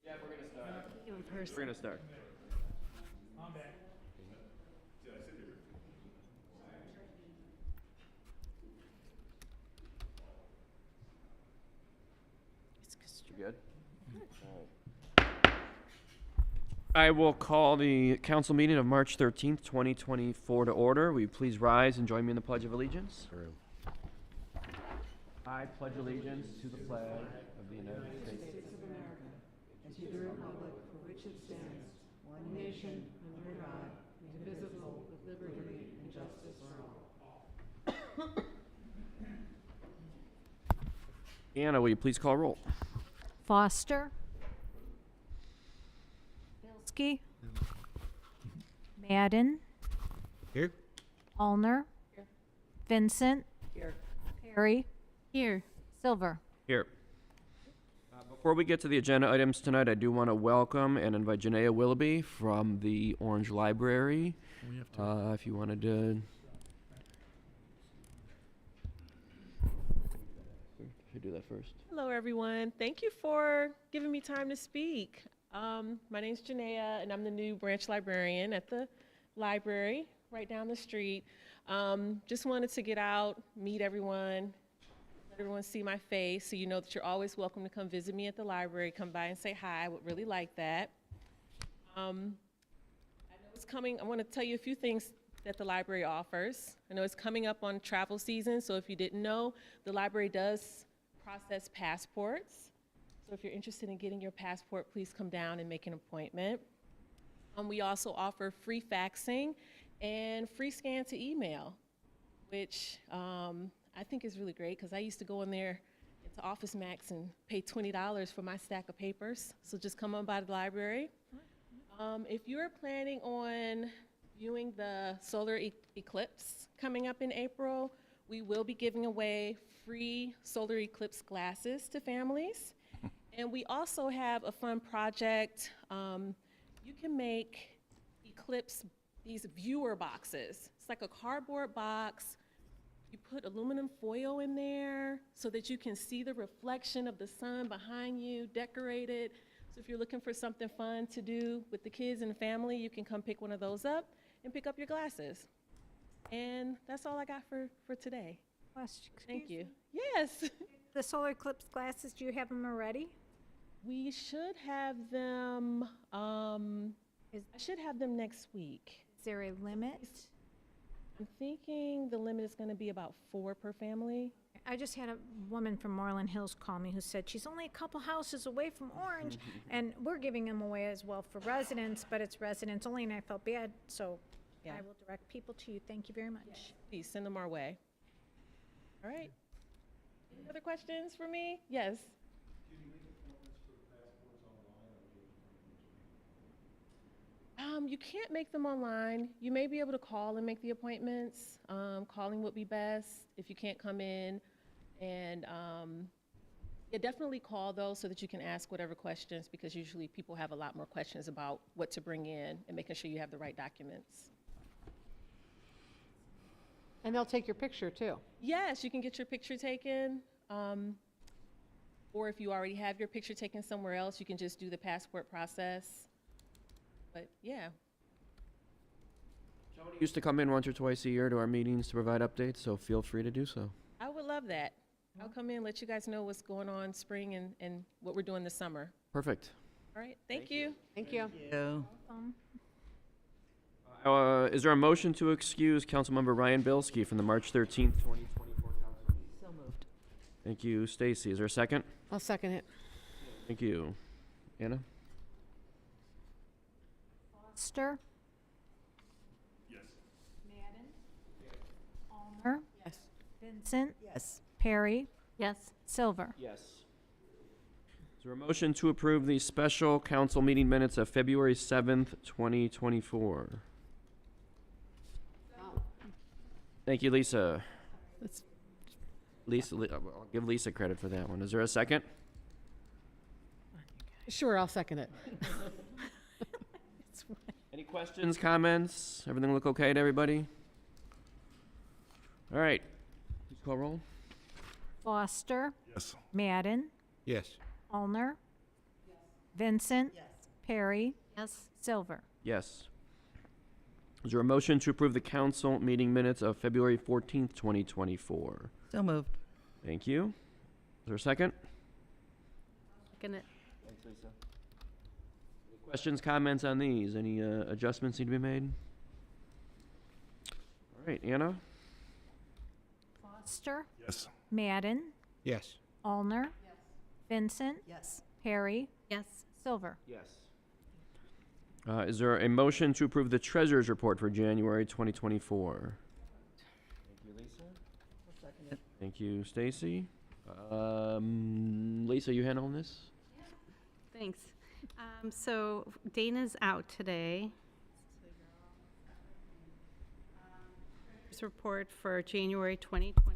Yeah, we're gonna start. In person. We're gonna start. You good? I will call the council meeting of March 13th, 2024 to order. Will you please rise and join me in the Pledge of Allegiance? I pledge allegiance to the flag of the United States. Of America, and to the republic for which it stands, one nation, under God, indivisible, with liberty and justice for all. Anna, will you please call roll? Foster. Bilski. Madden. Here. Allner. Vincent. Here. Perry. Here. Silver. Here. Before we get to the agenda items tonight, I do want to welcome and invite Janaea Willoughby from the Orange Library. We have to. If you wanted to... Should I do that first? Hello, everyone. Thank you for giving me time to speak. My name's Janaea, and I'm the new branch librarian at the library right down the street. Just wanted to get out, meet everyone, let everyone see my face, so you know that you're always welcome to come visit me at the library. Come by and say hi. I would really like that. I know it's coming. I want to tell you a few things that the library offers. I know it's coming up on travel season, so if you didn't know, the library does process passports. So if you're interested in getting your passport, please come down and make an appointment. We also offer free faxing and free scan to email, which I think is really great because I used to go in there into Office Max and pay $20 for my stack of papers. So just come on by the library. If you're planning on viewing the solar eclipse coming up in April, we will be giving away free solar eclipse glasses to families. And we also have a fun project. You can make eclipse, these viewer boxes. It's like a cardboard box. You put aluminum foil in there so that you can see the reflection of the sun behind you, decorated. So if you're looking for something fun to do with the kids and the family, you can come pick one of those up and pick up your glasses. And that's all I got for today. Thank you. Yes. The solar eclipse glasses, do you have them already? We should have them, I should have them next week. Is there a limit? I'm thinking the limit is going to be about 4 per family. I just had a woman from Moreland Hills call me who said she's only a couple houses away from Orange, and we're giving them away as well for residents, but it's residents only, and I felt bad, so Yeah. I will direct people to you. Thank you very much. Please send them our way. All right. Any other questions for me? Yes. You can't make them online. You may be able to call and make the appointments. Calling would be best if you can't come in. And yeah, definitely call though so that you can ask whatever questions, because usually people have a lot more questions about what to bring in and making sure you have the right documents. And they'll take your picture too. Yes, you can get your picture taken. Or if you already have your picture taken somewhere else, you can just do the passport process. But yeah. Jody used to come in once or twice a year to our meetings to provide updates, so feel free to do so. I would love that. I'll come in, let you guys know what's going on spring and what we're doing this summer. Perfect. All right, thank you. Thank you. Is there a motion to excuse Councilmember Ryan Bilski from the March 13th, 2024 council meeting? So moved. Thank you, Stacy. Is there a second? I'll second it. Thank you. Anna? Foster. Yes. Madden. Allner. Yes. Vincent. Yes. Perry. Yes. Silver. Yes. Is there a motion to approve the special council meeting minutes of February 7th, 2024? Thank you, Lisa. That's- I'll give Lisa credit for that one. Is there a second? Sure, I'll second it. Any questions, comments? Everything look okay to everybody? All right. Please call roll. Foster. Yes. Madden. Yes. Allner. Vincent. Yes. Perry. Yes. Silver. Yes. Is there a motion to approve the council meeting minutes of February 14th, 2024? So moved. Thank you. Is there a second? Second it. Questions, comments on these? Any adjustments need to be made? All right, Anna? Foster. Yes. Madden. Yes. Allner. Vincent. Yes. Perry. Yes. Silver. Yes. Is there a motion to approve the treasurer's report for January 2024? Thank you, Lisa. I'll second it. Thank you, Stacy. Lisa, you handling this? Thanks. So Dana's out today. This report for January 2024.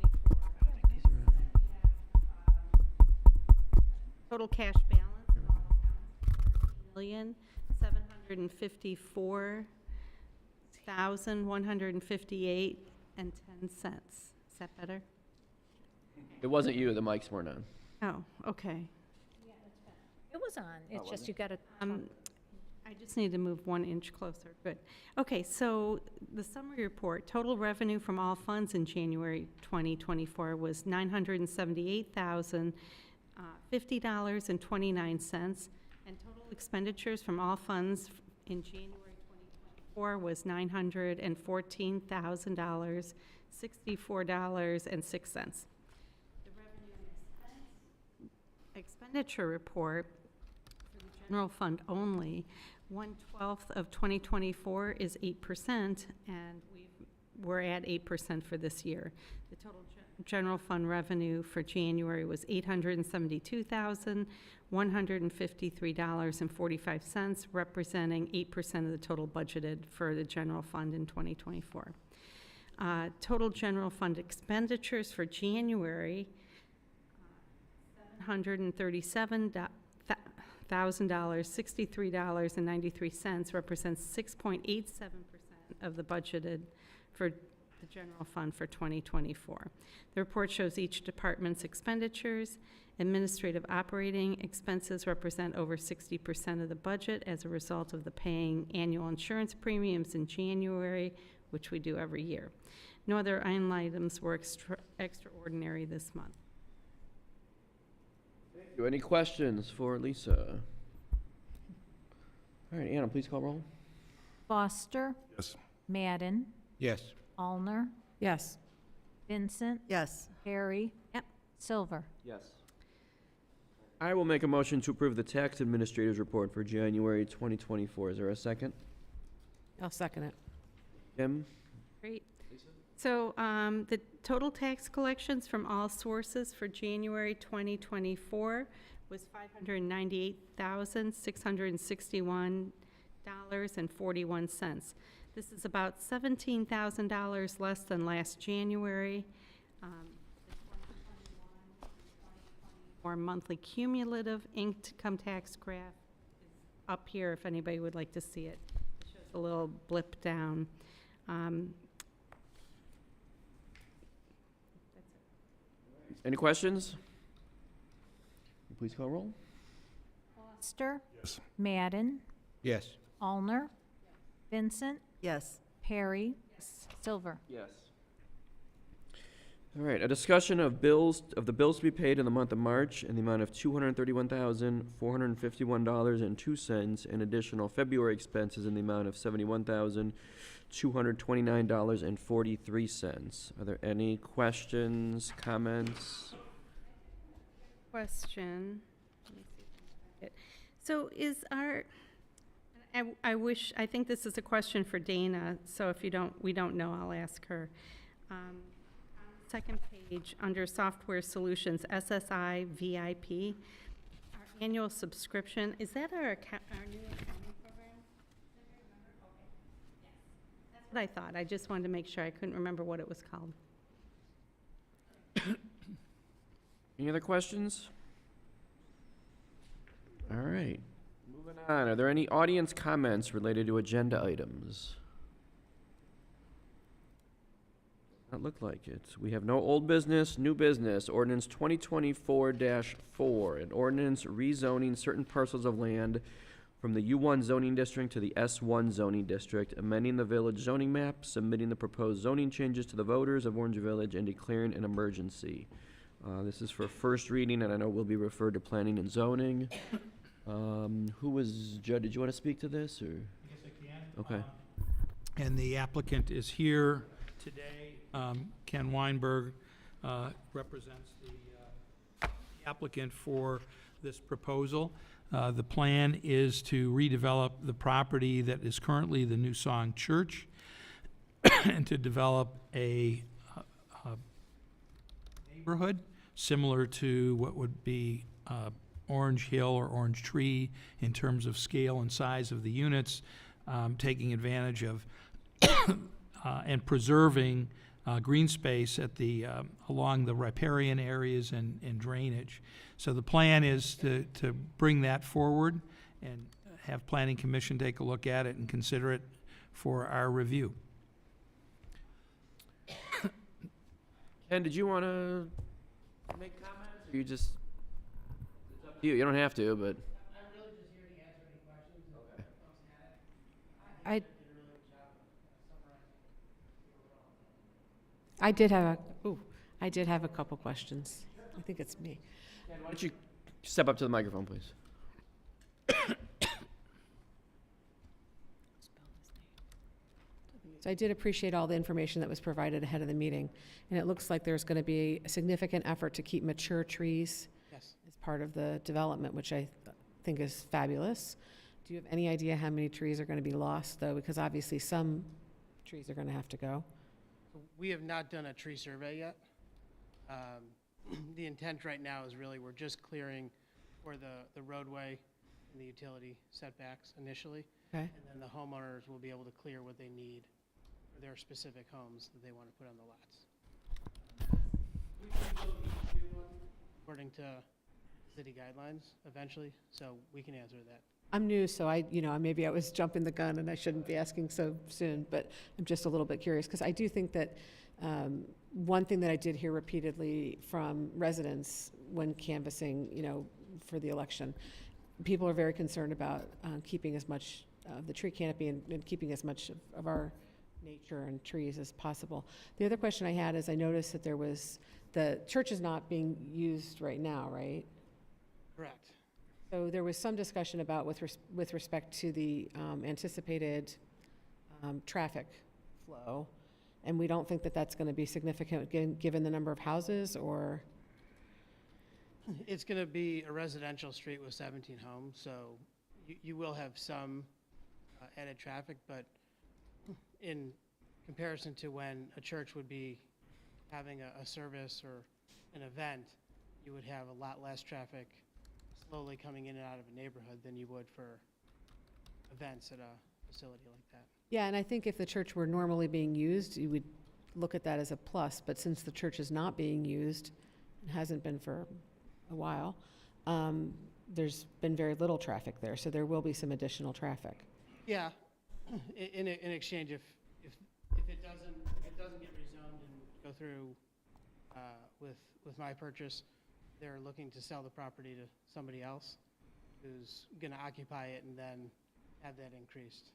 Total cash balance of all accounts, $14,754,158.10. Is that better? It wasn't you, the mics weren't on. Oh, okay. It was on. It's just you got to. I just need to move 1 inch closer. Good. Okay, so the summary report, total revenue from all funds in January 2024 was $978,050.29, and total expenditures from all funds in January 2024 was $914,000, $64.06. The revenue and expenditure report for the general fund only, 1/12 of 2024 is 8%, and we're at 8% for this year. The total general fund revenue for January was $872,153.45, representing 8% of the total budgeted for the general fund in 2024. Total general fund expenditures for January, $737,000, $63.93, represents 6.87% of the budgeted for the general fund for 2024. The report shows each department's expenditures. Administrative operating expenses represent over 60% of the budget as a result of the paying annual insurance premiums in January, which we do every year. No other line items were extraordinary this month. Any questions for Lisa? All right, Anna, please call roll. Foster. Yes. Madden. Yes. Allner. Yes. Vincent. Yes. Perry. Yep. Silver. Yes. I will make a motion to approve the tax administrator's report for January 2024. Is there a second? I'll second it. Kim? Great. So the total tax collections from all sources for January 2024 was $598,661.41. This is about $17,000 less than last January. Our monthly cumulative income tax graph is up here if anybody would like to see it. It shows a little blip down. Any questions? Please call roll. Foster. Yes. Madden. Yes. Allner. Vincent. Yes. Perry. Silver. Yes. All right, a discussion of bills, of the bills to be paid in the month of March in the amount of $231,451.02, and additional February expenses in the amount of $71,229.43. Are there any questions, comments? Question. Let me see if I can find it. So is our, I think this is a question for Dana, so if we don't know, I'll ask her. On the second page, under Software Solutions, SSI VIP, our annual subscription, is that our new accounting program? That's what I thought. I just wanted to make sure. I couldn't remember what it was called. Any other questions? All right, moving on. Are there any audience comments related to agenda items? That looked like it. We have no old business, new business. Ordinance 2024-4, an ordinance rezoning certain parcels of land from the U1 zoning district to the S1 zoning district, amending the village zoning map, submitting the proposed zoning changes to the voters of Orange Village, and declaring an emergency. This is for first reading, and I know will be referred to planning and zoning. Who was, Judd, did you want to speak to this, or? Yes, I can. Okay. And the applicant is here today. Ken Weinberg represents the applicant for this proposal. The plan is to redevelop the property that is currently the New Song Church and to develop a neighborhood similar to what would be Orange Hill or Orange Tree in terms of scale and size of the units, taking advantage of and preserving green space at the along the riparian areas and drainage. So the plan is to bring that forward and have Planning Commission take a look at it and consider it for our review. Ken, did you want to make comments, or you just, it's up to you, you don't have to, but. I did have a couple questions. I think it's me. Ken, why don't you step up to the microphone, please? So I did appreciate all the information that was provided ahead of the meeting, and it looks like there's going to be a significant effort to keep mature trees as part of the development, which I think is fabulous. Do you have any idea how many trees are going to be lost, though? Because obviously some trees are going to have to go. We have not done a tree survey yet. The intent right now is really, we're just clearing for the roadway and the utility setbacks initially. Okay. And then the homeowners will be able to clear what they need for their specific homes that they want to put on the lots. According to city guidelines eventually, so we can answer that. I'm new, so maybe I was jumping the gun and I shouldn't be asking so soon, but I'm just a little bit curious, because I do think that one thing that I did hear repeatedly from residents when canvassing, for the election, people are very concerned about keeping as much of the tree canopy and keeping as much of our nature and trees as possible. The other question I had is, I noticed that the church is not being used right now, right? Correct. So there was some discussion about with respect to the anticipated traffic flow, and we don't think that that's going to be significant given the number of houses, or? It's going to be a residential street with 17 homes, so you will have some added traffic, but in comparison to when a church would be having a service or an event, you would have a lot less traffic slowly coming in and out of a neighborhood than you would for events at a facility like that. Yeah, and I think if the church were normally being used, you would look at that as a plus, but since the church is not being used, and hasn't been for a while, there's been very little traffic there, so there will be some additional traffic. Yeah, in exchange, if it doesn't get rezoned and go through with my purchase, they're looking to sell the property to somebody else who's going to occupy it and then have that increased.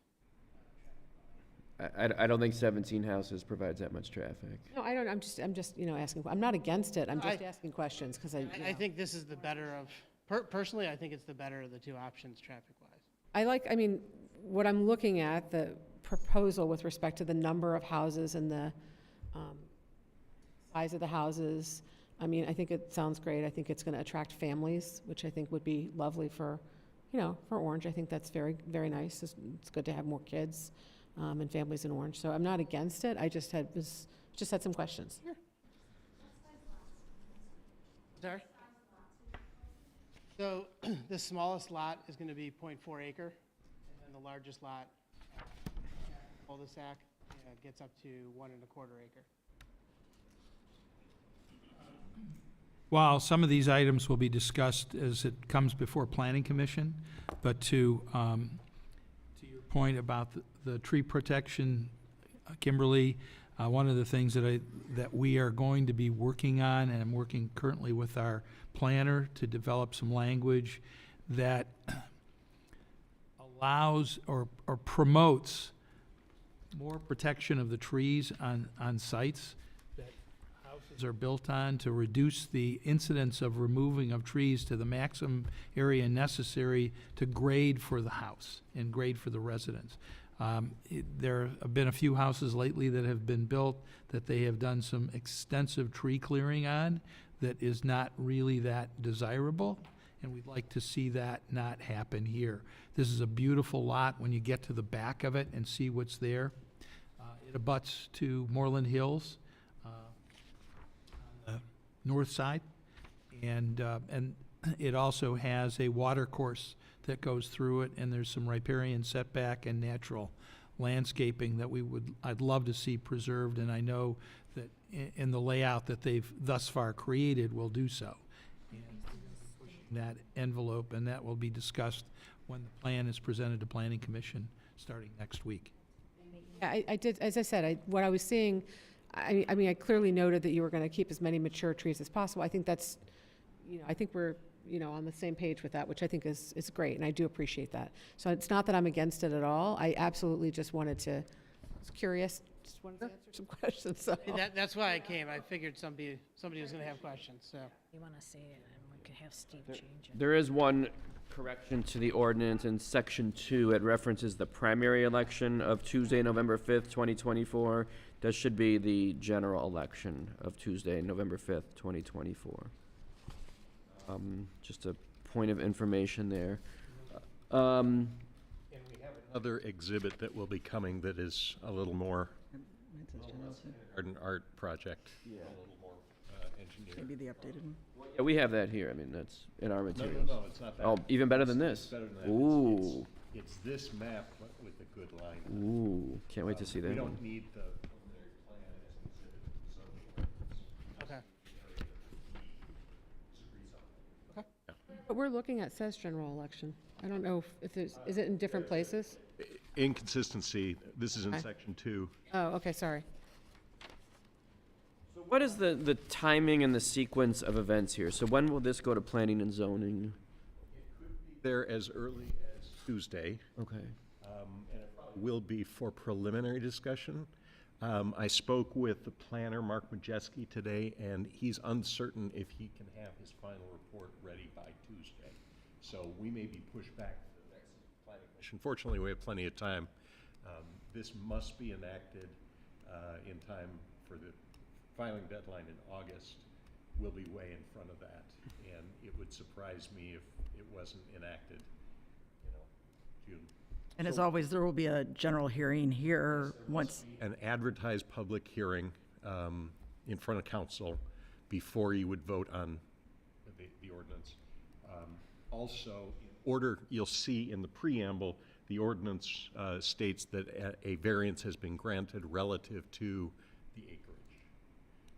I don't think 17 houses provides that much traffic. No, I don't, I'm just, asking, I'm not against it, I'm just asking questions, because I think this is the better of, personally, I think it's the better of the two options traffic-wise. what I'm looking at, the proposal with respect to the number of houses and the size of the houses, I think it sounds great. I think it's going to attract families, which I think would be lovely for Orange. I think that's very, very nice. It's good to have more kids and families in Orange. So I'm not against it. I just had some questions. Sure. Sorry? So the smallest lot is going to be 0.4 acre, and then the largest lot, cul-de-sac, gets up to 1.25 acre. While some of these items will be discussed as it comes before Planning Commission, but to your point about the tree protection, Kimberly, One of the things that we are going to be working on, and I'm working currently with our planner to develop some language that allows or promotes more protection of the trees on sites that houses are built on, to reduce the incidence of removing of trees to the maximum area necessary to grade for the house and grade for the residents. There have been a few houses lately that have been built that they have done some extensive tree clearing on that is not really that desirable, and we'd like to see that not happen here. This is a beautiful lot when you get to the back of it and see what's there. It abuts to Moreland Hills on the north side, and it also has a water course that goes through it, and there's some riparian setback and natural landscaping that I'd love to see preserved, and I know that in the layout that they've thus far created will do so. And pushing that envelope, and that will be discussed when the plan is presented to Planning Commission starting next week. Yeah, I did, as I said, what I was seeing, I mean, I clearly noted that you were going to keep as many mature trees as possible. I think that's, I think we're, on the same page with that, which I think is great, and I do appreciate that. So it's not that I'm against it at all. I absolutely just wanted to, was curious, just wanted to answer some questions, so. That's why I came. I figured somebody was going to have questions, so. You want to see it, and we could have Steve change it. There is one correction to the ordinance in section 2. It references the primary election of Tuesday, November 5th, 2024. That should be the general election of Tuesday, November 5th, 2024. Just a point of information there. And we have another exhibit that will be coming that is a little more an art project, a little more engineered. Maybe the updated one. Yeah, we have that here. I mean, that's in our No, materials. no, it's not that. Oh, even better than It's this. better than that. Ooh, It's this map but with the good line. ooh, can't wait to see We that don't one. need the preliminary plan as an exhibit, so. Okay. But we're looking at says general election. I don't know if there's, is it in different places? Inconsistency, this is in Okay. section 2. Oh, okay, sorry. So what is the timing and the sequence of events here? So when will this go to planning and zoning? There as early as Tuesday, Okay. and it probably will be for preliminary discussion. I spoke with the planner, Mark Majeski, today, and he's uncertain if he can have his final report ready by Tuesday. So we may be pushed back to the next planning commission. Fortunately, we have plenty of time. This must be enacted in time for the filing deadline in August. We'll be way in front of that, and it would surprise me if it wasn't enacted, June. And as always, there will be a general hearing here once. An advertised public hearing in front of council before you would vote on the ordinance. Also, in order, you'll see in the preamble, the ordinance states that a variance has been granted relative to the acreage.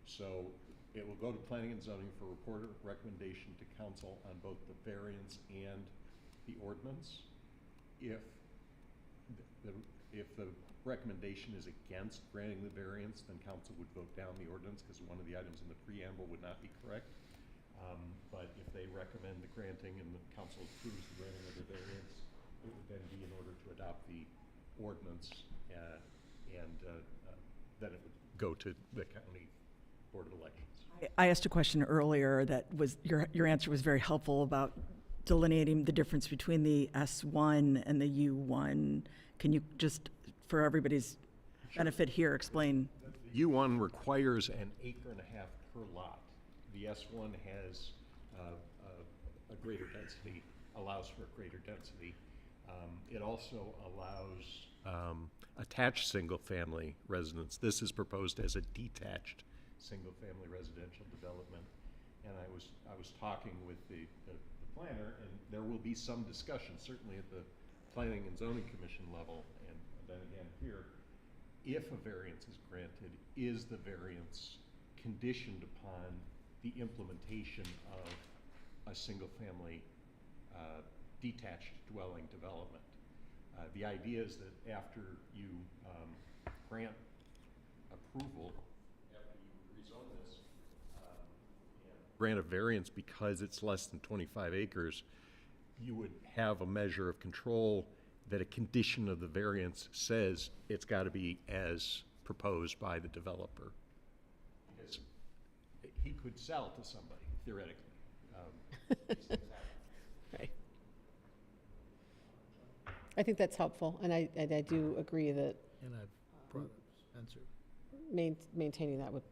So it will go to planning and zoning for report recommendation to council on both the variance and the ordinance. If the recommendation is against granting the variance, then council would vote down the ordinance because one of the items in the preamble would not be correct. But if they recommend the granting and the council approves the granting of the variance, it would then be in order to adopt the ordinance, and then it would go to the county board of elections. I asked a question earlier that was, your answer was very helpful about delineating the difference between the S1 and the U1. Can you just, for everybody's benefit here, explain? U1 requires an acre and a half per lot. The S1 has a greater density, allows for a greater density. It also allows attached single-family residence. This is proposed as a detached single-family residential development. And I was talking with the planner, and there will be some discussion, certainly at the Planning and Zoning Commission level, and then again here, if a variance is granted, is the variance conditioned upon the implementation of a single-family detached dwelling development? The idea is that after you grant a approval, after you rezone this, and grant a variance because it's less than 25 acres, you would have a measure of control that a condition of the variance says it's got to be as proposed by the developer. Because he could sell to somebody, theoretically. Right. I think that's helpful, and I do agree that And I've brought up Spencer. maintaining that with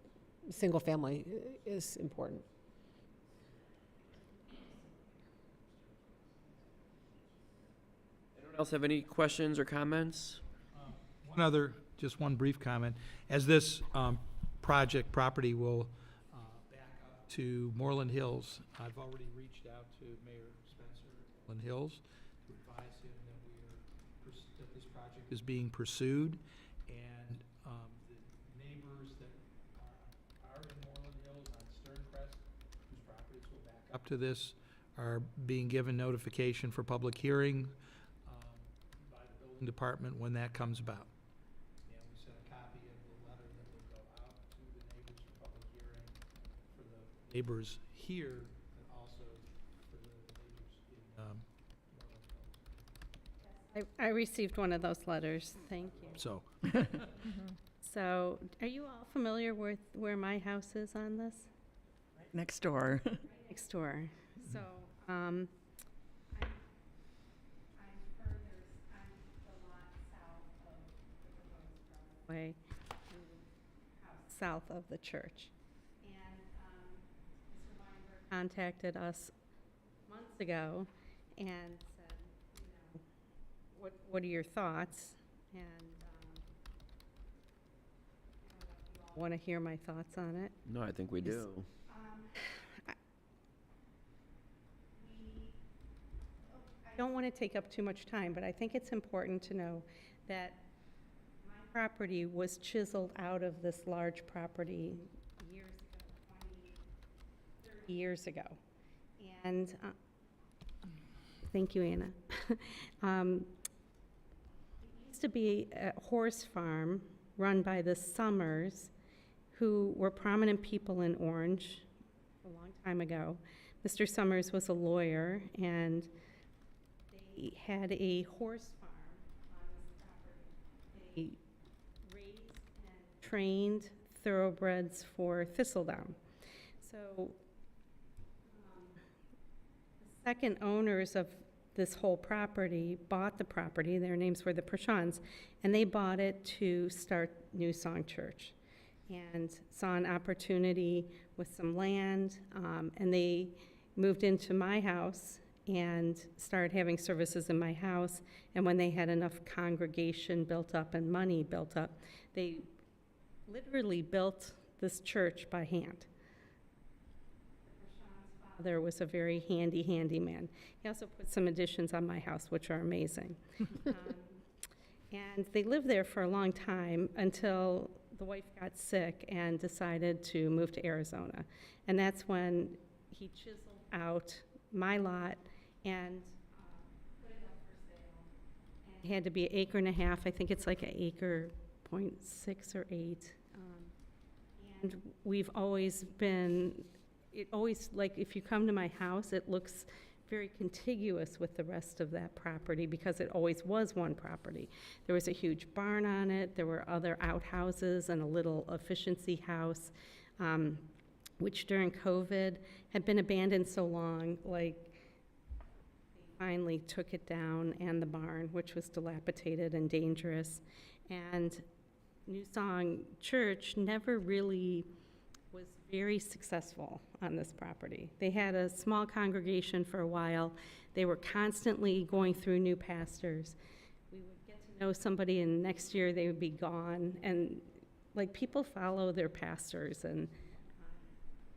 single family is important. Anyone else have any questions or comments? Just one brief comment. As this property will back up to Moreland Hills, I've already reached out to Mayor Spencer of Moreland Hills to advise him that that this project is being pursued, and the neighbors that are in Moreland Hills on Sterncrest, whose properties will back up to this, are being given notification for public hearing by the building department when that comes about. And we sent a copy of the letter that will go out to the neighbors for public hearing, for the neighbors here, and also for the neighbors in Moreland Hills. I received one of those letters, thank you. So, So, are you all familiar with where my house is on this? Next door. Next door. So, I'm the lot south of the proposed driveway, south of the church. And Mr. Weinberg contacted us months ago and said, you know, what are your thoughts? And want to hear my thoughts on it. No, I think we do. I don't want to take up too much time, but I think it's important to know that my property was chiseled out of this large property years ago, 20, 30 years ago. And, thank you, Anna. It used to be a horse farm run by the Summers, who were prominent people in Orange a long time ago. Mr. Summers was a lawyer, and they had a horse farm on this property. They raised and trained thoroughbreds for thistledown. So the second owners of this whole property bought the property. Their names were the Prashans, and they bought it to start New Song Church, and saw an opportunity with some land, and they moved into my house and started having services in my house. And when they had enough congregation built up and money built up, they literally built this church by hand. Father was a very handy man. He also put some additions on my house, which are amazing. And they lived there for a long time until the wife got sick and decided to move to Arizona. And that's when he chiseled out my lot and put it up for sale. And it had to be 1.5 acres. I think it's like 1.6 acres or 8. And we've always been, it always, like, if you come to my house, it looks very contiguous with the rest of that property because it always was one property. There was a huge barn on it. There were other outhouses and a little efficiency house, which during COVID had been abandoned so long, like they finally took it down, and the barn, which was dilapidated and dangerous. And New Song Church never really was very successful on this property. They had a small congregation for a while. They were constantly going through new pastors. We would get to know somebody, and next year they would be gone. And like, people follow their pastors, and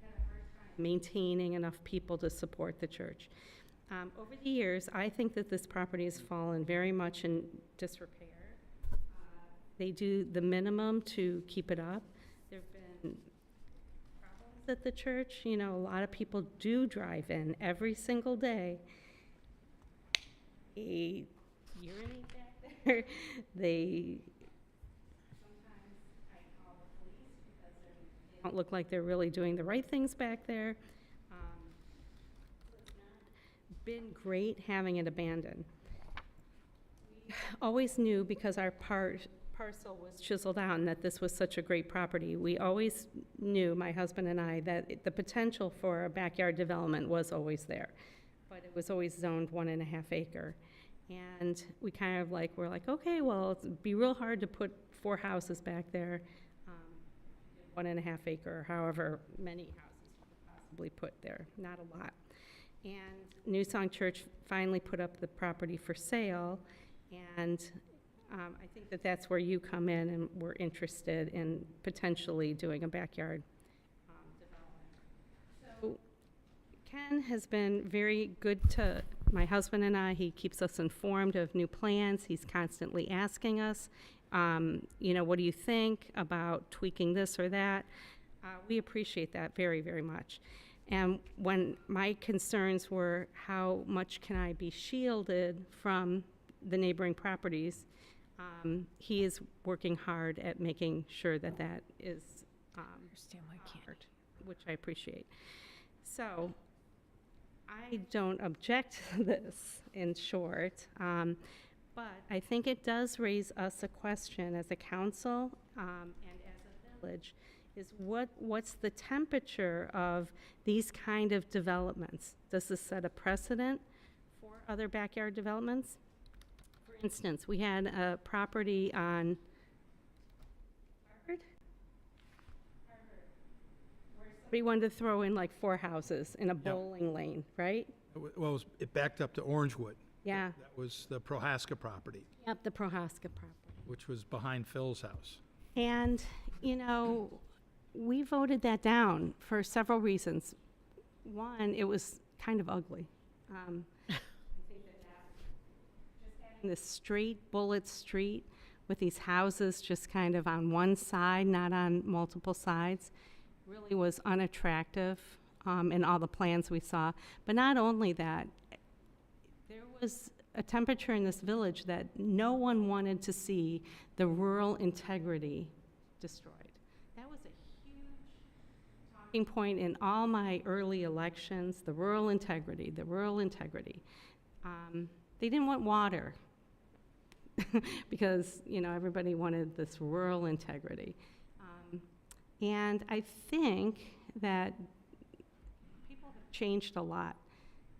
had a hard time maintaining enough people to support the church. Over the years, I think that this property has fallen very much in disrepair. They do the minimum to keep it up. There have been problems at the church. You know, a lot of people do drive in every single day. They urinate back there. They, sometimes I call the look like they're really doing the right things back there. Been great having it abandoned. We always knew, because our parcel was chiseled out, and that this was such a great property. We always knew, my husband and I, that the potential for a backyard development was always there, but it was always zoned 1.5 acre. And we kind of like, we're like, okay, well, it'd be real hard to put 4 houses back there, 1.5 acre, or however many houses we could possibly put there, not a lot. And New Song Church finally put up the property for sale, and I think that that's where you come in, and we're interested in potentially doing a backyard development. So Ken has been very good to my husband and I. He keeps us informed of new plans. He's constantly asking us, you know, what do you think about tweaking this or that? We appreciate that very, very much. And when my concerns were how much can I be shielded from the neighboring properties, he is working hard at making sure that that is honored, which I appreciate. So I don't object to this, in short, but I think it does raise us a question as a council and as a village, is what's the temperature of these kind of developments? Does this set a precedent for other backyard developments? For instance, we had a property on Harvard, where somebody wanted to throw in like 4 houses in a bowling lane, right? Well, it backed up to Orangewood. Yeah, That was the Prohaska property, yep, the Prohaska property. which was behind Phil's house. And, you know, we voted that down for several reasons. One, it was kind of ugly. I think just having this straight bullet street with these houses just kind of on one side, not on multiple sides, really was unattractive in all the plans we saw. But not only that, there was a temperature in this village that no one wanted to see the rural integrity destroyed. That was a huge talking point in all my early elections, the rural integrity, the rural integrity. They didn't want water because, you know, everybody wanted this rural integrity. And I think that people have changed a lot.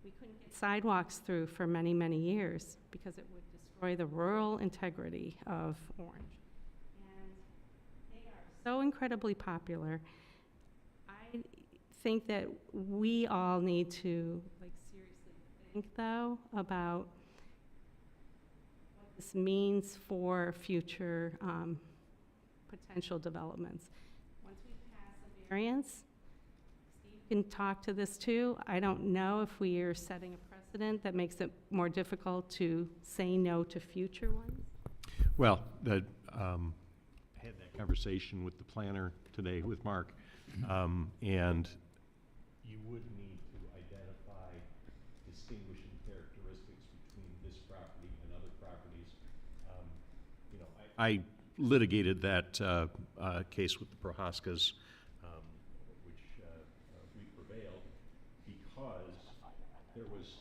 We couldn't get sidewalks through for many, many years because it would destroy the rural integrity of Orange. And they are so incredibly popular. I think that we all need to, like, seriously think, though, about what this means for future potential developments. Once we pass a variance, Steve can talk to this too. I don't know if we are setting a precedent that makes it more difficult to say no to future ones. Well, I had that conversation with the planner today with Mark, and you would need to identify distinguishing characteristics between this property and other properties. You know, I litigated that case with the Prohaskas, which we prevailed because there was,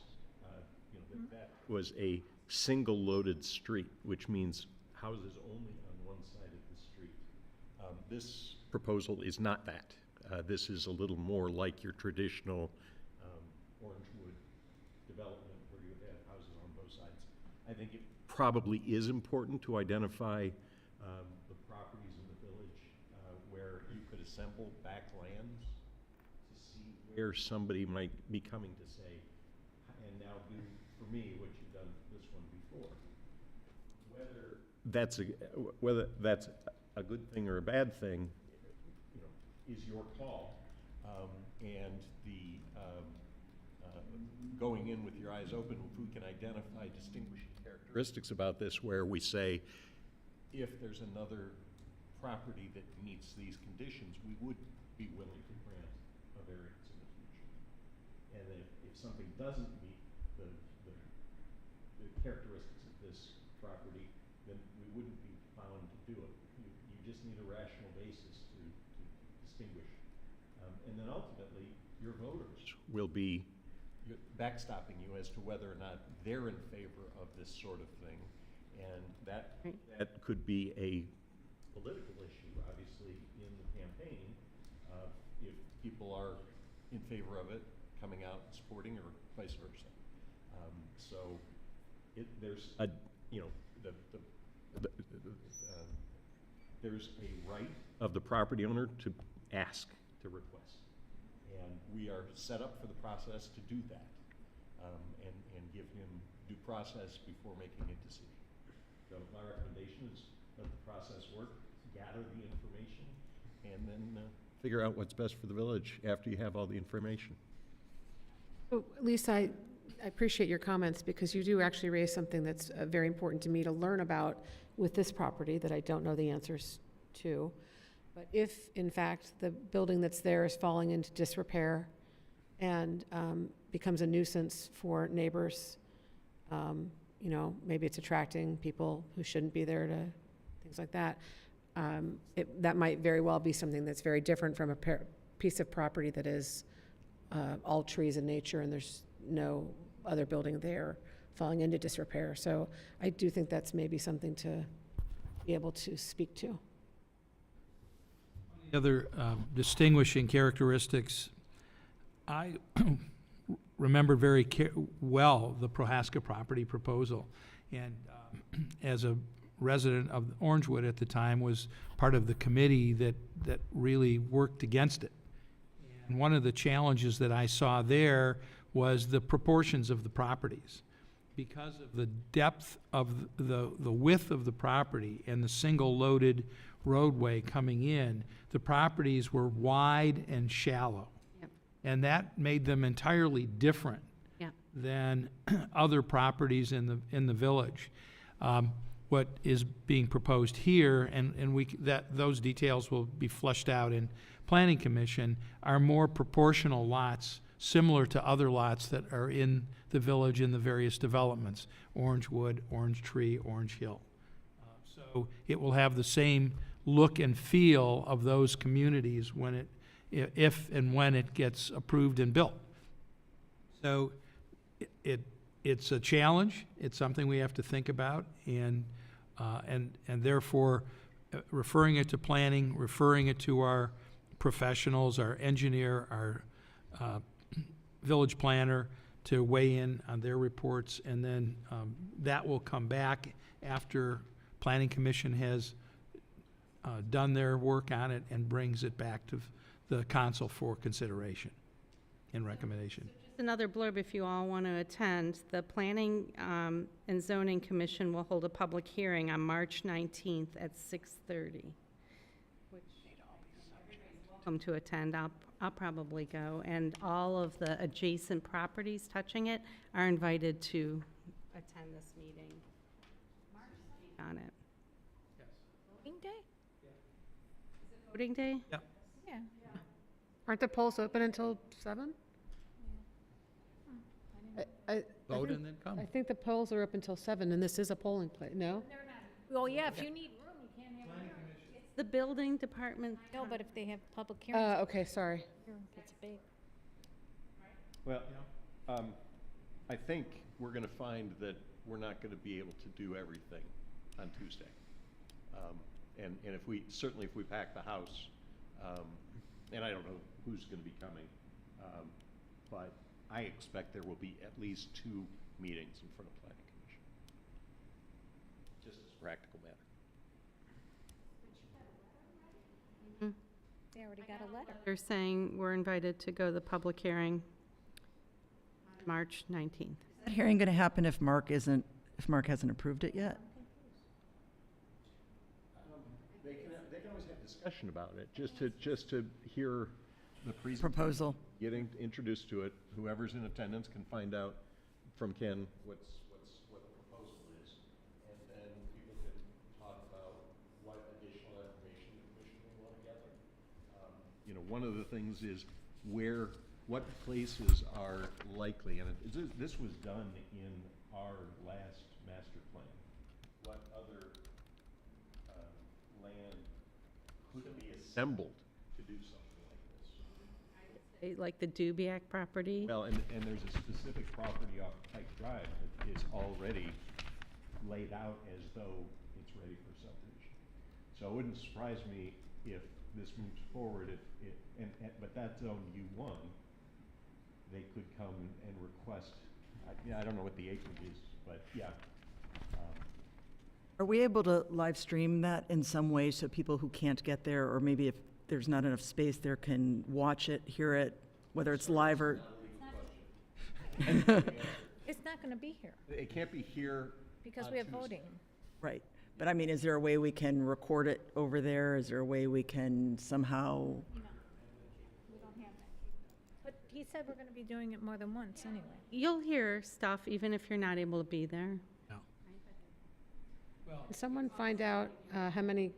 you know, that was a single loaded street, which means houses only on one side of the street. This proposal is not that. This is a little more like your traditional Orangewood development where you have houses on both sides. I think it probably is important to identify the properties in the village where you could assemble back lands to see where somebody might be coming to say, and now do for me what you've done for this one before. Whether that's a good thing or a bad thing, you know, is your call. And the going in with your eyes open, if we can identify distinguishing characteristics about this, where we say, if there's another property that meets these conditions, we would be willing to grant a variance in the future. And if something doesn't meet the characteristics of this property, then we wouldn't be bound to do it. You just need a rational basis to distinguish then ultimately, your voters will be backstopping you as to whether or not they're in favor of this sort of thing. And that, Right. that could be a political issue, obviously, in the campaign, if people are in favor of it, coming out and supporting, or vice versa. So there's a, you know, there's a right of the property owner to ask, to request. And we are set up for the process to do that, and give him due process before making a decision. So my recommendation is let the process work, gather the information, and then figure out what's best for the village after you have all the information. So, Lisa, I appreciate your comments because you do actually raise something that's very important to me to learn about with this property that I don't know the answers to. But if, in fact, the building that's there is falling into disrepair and becomes a nuisance for neighbors, you know, maybe it's attracting people who shouldn't be there to, things like that, that might very well be something that's very different from a piece of property that is all trees and nature, and there's no other building there falling into disrepair. So I do think that's maybe something to be able to speak to. The other distinguishing characteristics, I remember very well the Prohaska property proposal. And as a resident of Orangewood at the time, was part of the committee that really worked against it. And one of the challenges that I saw there was the proportions of the properties. Because of the depth of the width of the property and the single loaded roadway coming in, the properties were wide and shallow. Yep. And that made them entirely different Yep. than other properties in the village. What is being proposed here, and those details will be fleshed out in Planning Commission, are more proportional lots, similar to other lots that are in the village in the various developments, Orangewood, Orange Tree, Orange Hill. So it will have the same look and feel of those communities when if and when it gets approved and built. So it's a challenge. It's something we have to think about, and therefore referring it to planning, referring it to our professionals, our engineer, our village planner, to weigh in on their reports, and then that will come back after Planning Commission has done their work on it and brings it back to the council for consideration and recommendation. Just another blurb if you all want to attend. The Planning and Zoning Commission will hold a public hearing on March 19th at 6:30. Which everybody's welcome to attend. I'll probably go. And all of the adjacent properties touching it are invited to attend this meeting. On it. Voting day? Voting day? Yeah. Aren't the polls open until 7? Vote and then come. I think the polls are up until 7, and this is a polling place, no? Well, yeah, if you need room, you can't have room. It's the building department. No, but if they have public hearings, Okay, sorry. it's big. Well, I think we're gonna find that we're not gonna be able to do everything on Tuesday. And if we pack the house, and I don't know who's gonna be coming, but I expect there will be at least 2 meetings in front of Planning Commission. Just as a practical matter. They already got a letter. They're saying we're invited to go to the public hearing March 19th. Is that hearing going to happen if Mark hasn't approved it yet? They can always have discussion about it, just to hear the presentation. Proposal. Getting introduced to it, whoever's in attendance can find out from Ken what the proposal is, and then people can talk about what additional information the commission may want to gather. One of the things is what places are likely, and this was done in our last master plan. What other land could be assembled to do something like this? like the Dubiak property. Well, and there's a specific property off Pike Drive that is already laid out as though it's ready for subdivision. So it wouldn't surprise me if this moves forward, but that zone U1, they could come and request, I don't know what the acreage is, but yeah. Are we able to live stream that in some way so people who can't get there, or maybe if there's not enough space there, can watch it, hear it, whether it's live or? It's not gonna be here It can't be here. because we have voting. Right, but I mean, is there a way we can record it over there? Is there a way we can somehow? We don't have that. But he said we're gonna be doing it more than once anyway. You'll hear stuff even if you're not able to be there. Can someone find out how many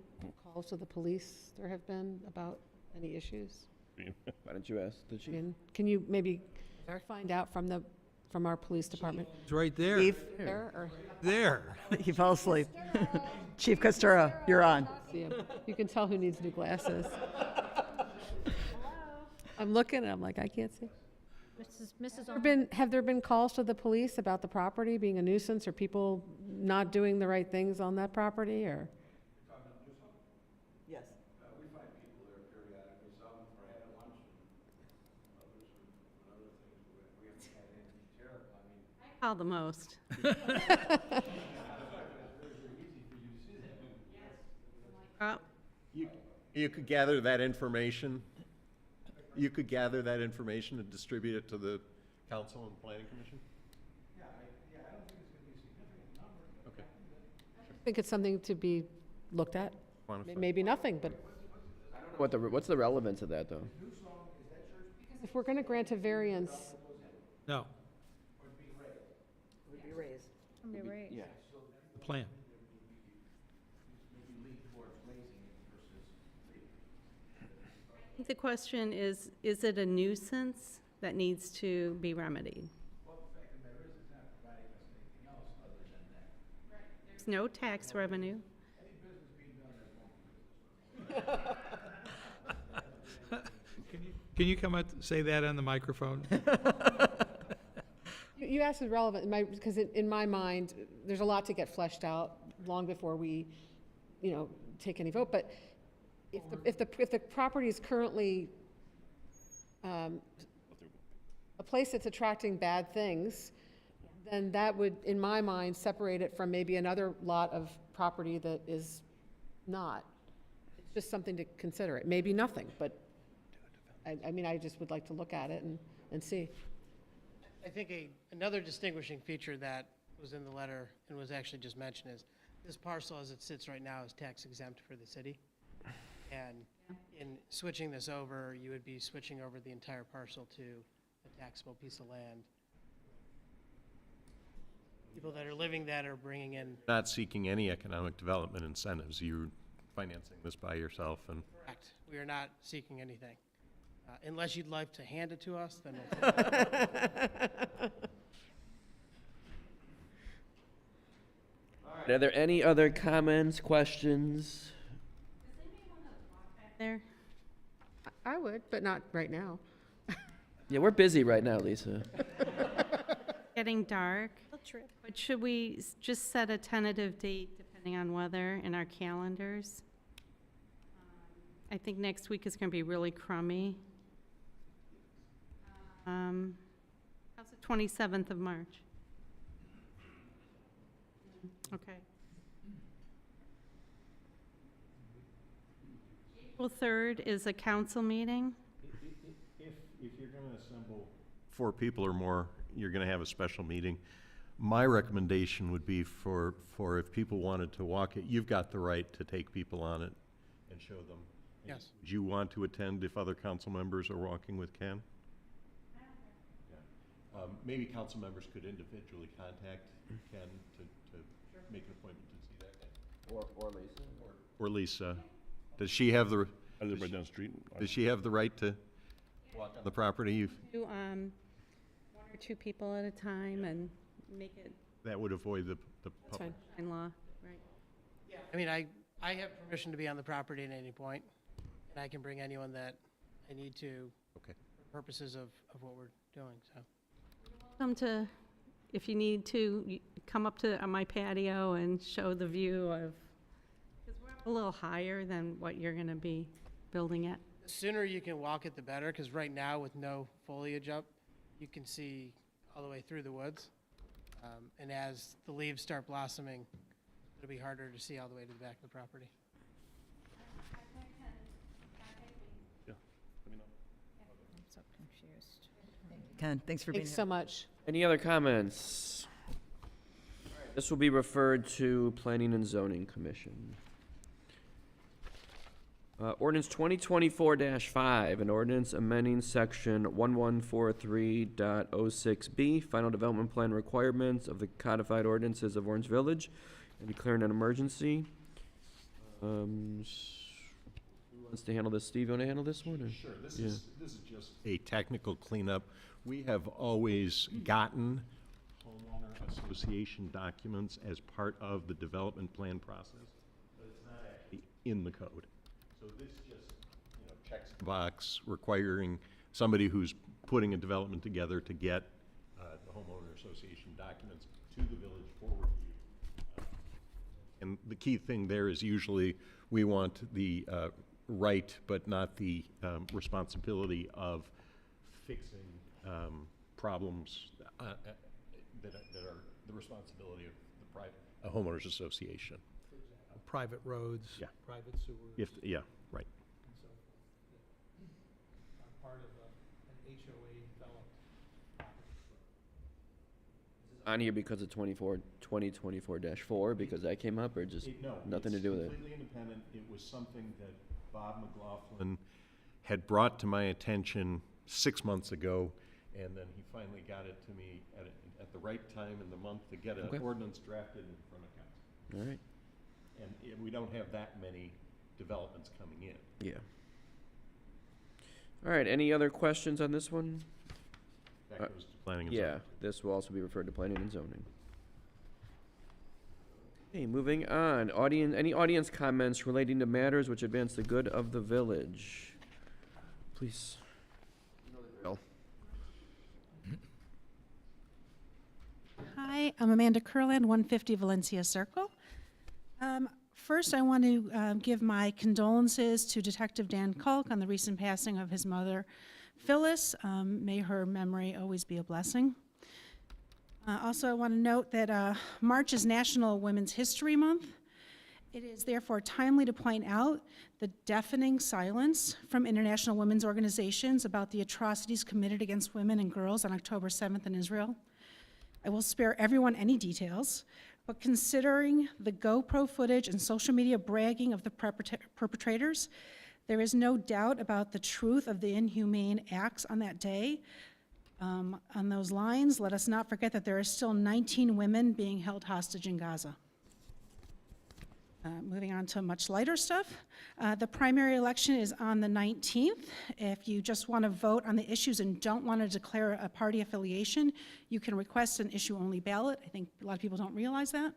calls to the police there have been about any issues? Why don't you ask the I chief? mean, can you maybe find out from our police department? It's right there. Chief, There, or There. he fell asleep. Chief Costura, you're on. see him? You can tell who needs new glasses. I'm looking and I'm like, I can't see. Mrs. Have there been calls to the police about the property being a nuisance, or people not doing the right things on that property, or? Yes. Call the most. You could gather that information. You could gather that information and distribute it to the council and planning commission? I don't think it's gonna be a significant number. Okay. I think it's something to be looked at. Quantify. Maybe nothing, but What's the relevance of that, though? if we're gonna grant a variance, No, Somebody raised. the plan. I think the question is it a nuisance that needs to be remedied? There's no tax revenue. Can you come up, say that on the microphone? you asked is relevant, because in my mind, there's a lot to get fleshed out long before we, take any vote, but if the property is currently a place that's attracting bad things, then that would, in my mind, separate it from maybe another lot of property that is not. It's just something to consider. It may be nothing, but I just would like to look at it and see. I think another distinguishing feature that was in the letter and was actually just mentioned is this parcel as it sits right now is tax exempt for the city. And in switching this over, you would be switching over the entire parcel to a taxable piece of land. People that are living that are bringing in. Not seeking any economic development incentives. You're financing this by yourself and. Correct. We are not seeking anything. Unless you'd like to hand it to us, then we'll take it. Are there any other comments, questions? There. I would, but not right now. Yeah, we're busy right now, Lisa. Getting dark. Trip. But should we just set a tentative date depending on weather in our calendars? I think next week is going to be really crummy. How's the 27th of March? Okay. April 3rd is a council meeting. If you're going to assemble 4 people or more, you're going to have a special meeting. My recommendation would be for if people wanted to walk it, you've got the right to take people on it and show them. Yes. Do you want to attend if other council members are walking with Ken? Yeah. Maybe council members could individually contact Ken to make an appointment to see that. Or Lisa. Or Lisa. Does she have the, I live right down the street. does she have the right to walk on the property? Do 1 or 2 people at a time and make it That would avoid the That's public. fine. in law, right? I mean, I have permission to be on the property at any point, and I can bring anyone that I need to. Okay. For purposes of what we're doing, so. Come to, if you need to, come up to my patio and show the view of, because we're a little higher than what you're going to be building at. The sooner you can walk it, the better, because right now with no foliage up, you can see all the way through the woods. And as the leaves start blossoming, it'll be harder to see all the way to the back of the property. I'm so confused. Ken, thanks for being Thanks here. so much. Any other comments? This will be referred to Planning and Zoning Commission. Ordinance 2024-5, an ordinance amending section 1143.06B, final development plan requirements of the codified ordinances of Orange Village, and declaring an emergency. Who wants to handle this? Steve, you want to handle this one? or- Sure, this Yeah. is just a technical cleanup. We have always gotten homeowner association documents as part of the development plan process, but it's not actually in the code. So this just, checks the box requiring somebody who's putting a development together to get the homeowner association documents to the village for review. And the key thing there is usually we want the right, but not the responsibility of fixing problems that are the responsibility of the private, a homeowners association. Private roads, Yeah. private sewers. Yeah, right. And so forth, that are part of an HOA developed property. On here because of 2024-4, because that came up, or just No, nothing to do with It's it? completely independent. It was something that Bob McLaughlin had brought to my attention 6 months ago, and then he finally got it to me at the right time in the month to get Okay. an ordinance drafted in front of council. All right, And we don't have that many developments coming in. yeah. All right, any other questions on this one? That goes to planning and Yeah, zoning. this will also be referred to planning and zoning. Okay, moving on. Any audience comments relating to matters which advance the good of the village? Please. Hi, I'm Amanda Kurland, 150 Valencia Circle. First, I want to give my condolences to Detective Dan Culk on the recent passing of his mother, Phyllis. May her memory always be a blessing. Also, I want to note that March is National Women's History Month. It is therefore timely to point out the deafening silence from international women's organizations about the atrocities committed against women and girls on October 7th in Israel. I will spare everyone any details, but considering the GoPro footage and social media bragging of the perpetrators, there is no doubt about the truth of the inhumane acts on that day. On those lines, let us not forget that there are still 19 women being held hostage in Gaza. Moving on to much lighter stuff. The primary election is on the 19th. If you just want to vote on the issues and don't want to declare a party affiliation, you can request an issue-only ballot. I think a lot of people don't realize that.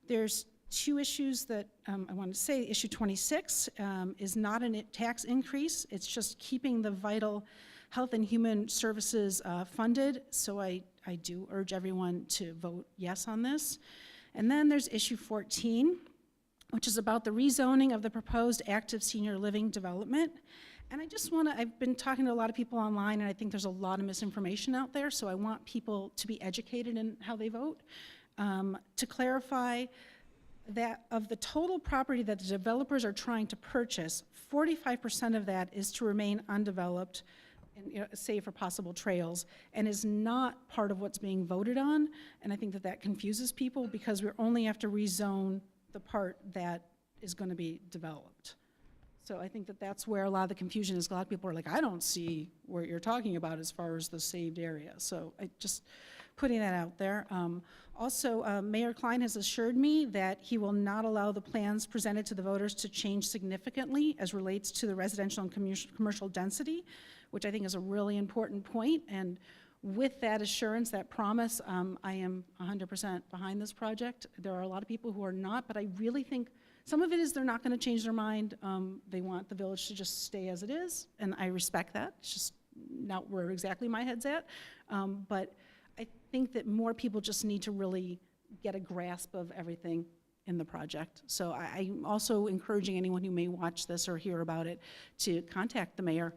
There's two issues that I want to say. Issue 26 is not a tax increase. It's just keeping the vital health and human services funded. So I do urge everyone to vote yes on this. And then there's issue 14, which is about the rezoning of the proposed active senior living development. And I just want to, I've been talking to a lot of people online, and I think there's a lot of misinformation out there, so I want people to be educated in how they vote. To clarify that of the total property that the developers are trying to purchase, 45% of that is to remain undeveloped, and, save for possible trails, and is not part of what's being voted on. And I think that that confuses people because we only have to rezone the part that is going to be developed. So I think that that's where a lot of the confusion is. A lot of people are like, I don't see what you're talking about as far as the saved area. So I just putting that out there. Also, Mayor Klein has assured me that he will not allow the plans presented to the voters to change significantly as relates to the residential and commercial density, which I think is a really important point. And with that assurance, that promise, I am 100% behind this project. There are a lot of people who are not, but I really think Some of it is they're not going to change their mind. They want the village to just stay as it is, and I respect that. It's just not where exactly my head's at. But I think that more people just need to really get a grasp of everything in the project. So I'm also encouraging anyone who may watch this or hear about it to contact the mayor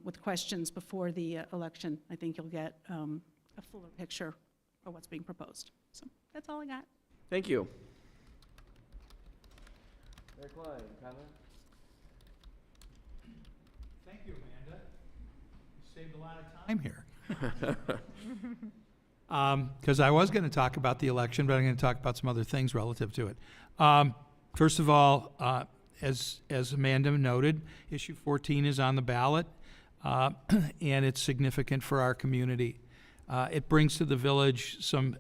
with questions before the election. I think you'll get a fuller picture of what's being proposed. So that's all I got. Thank you. Mayor Klein, comment? Thank you, Amanda. You saved a lot of time here. Because I was going to talk about the election, but I'm going to talk about some other things relative to it. First of all, as Amanda noted, issue 14 is on the ballot, and it's significant for our community. It brings to the village some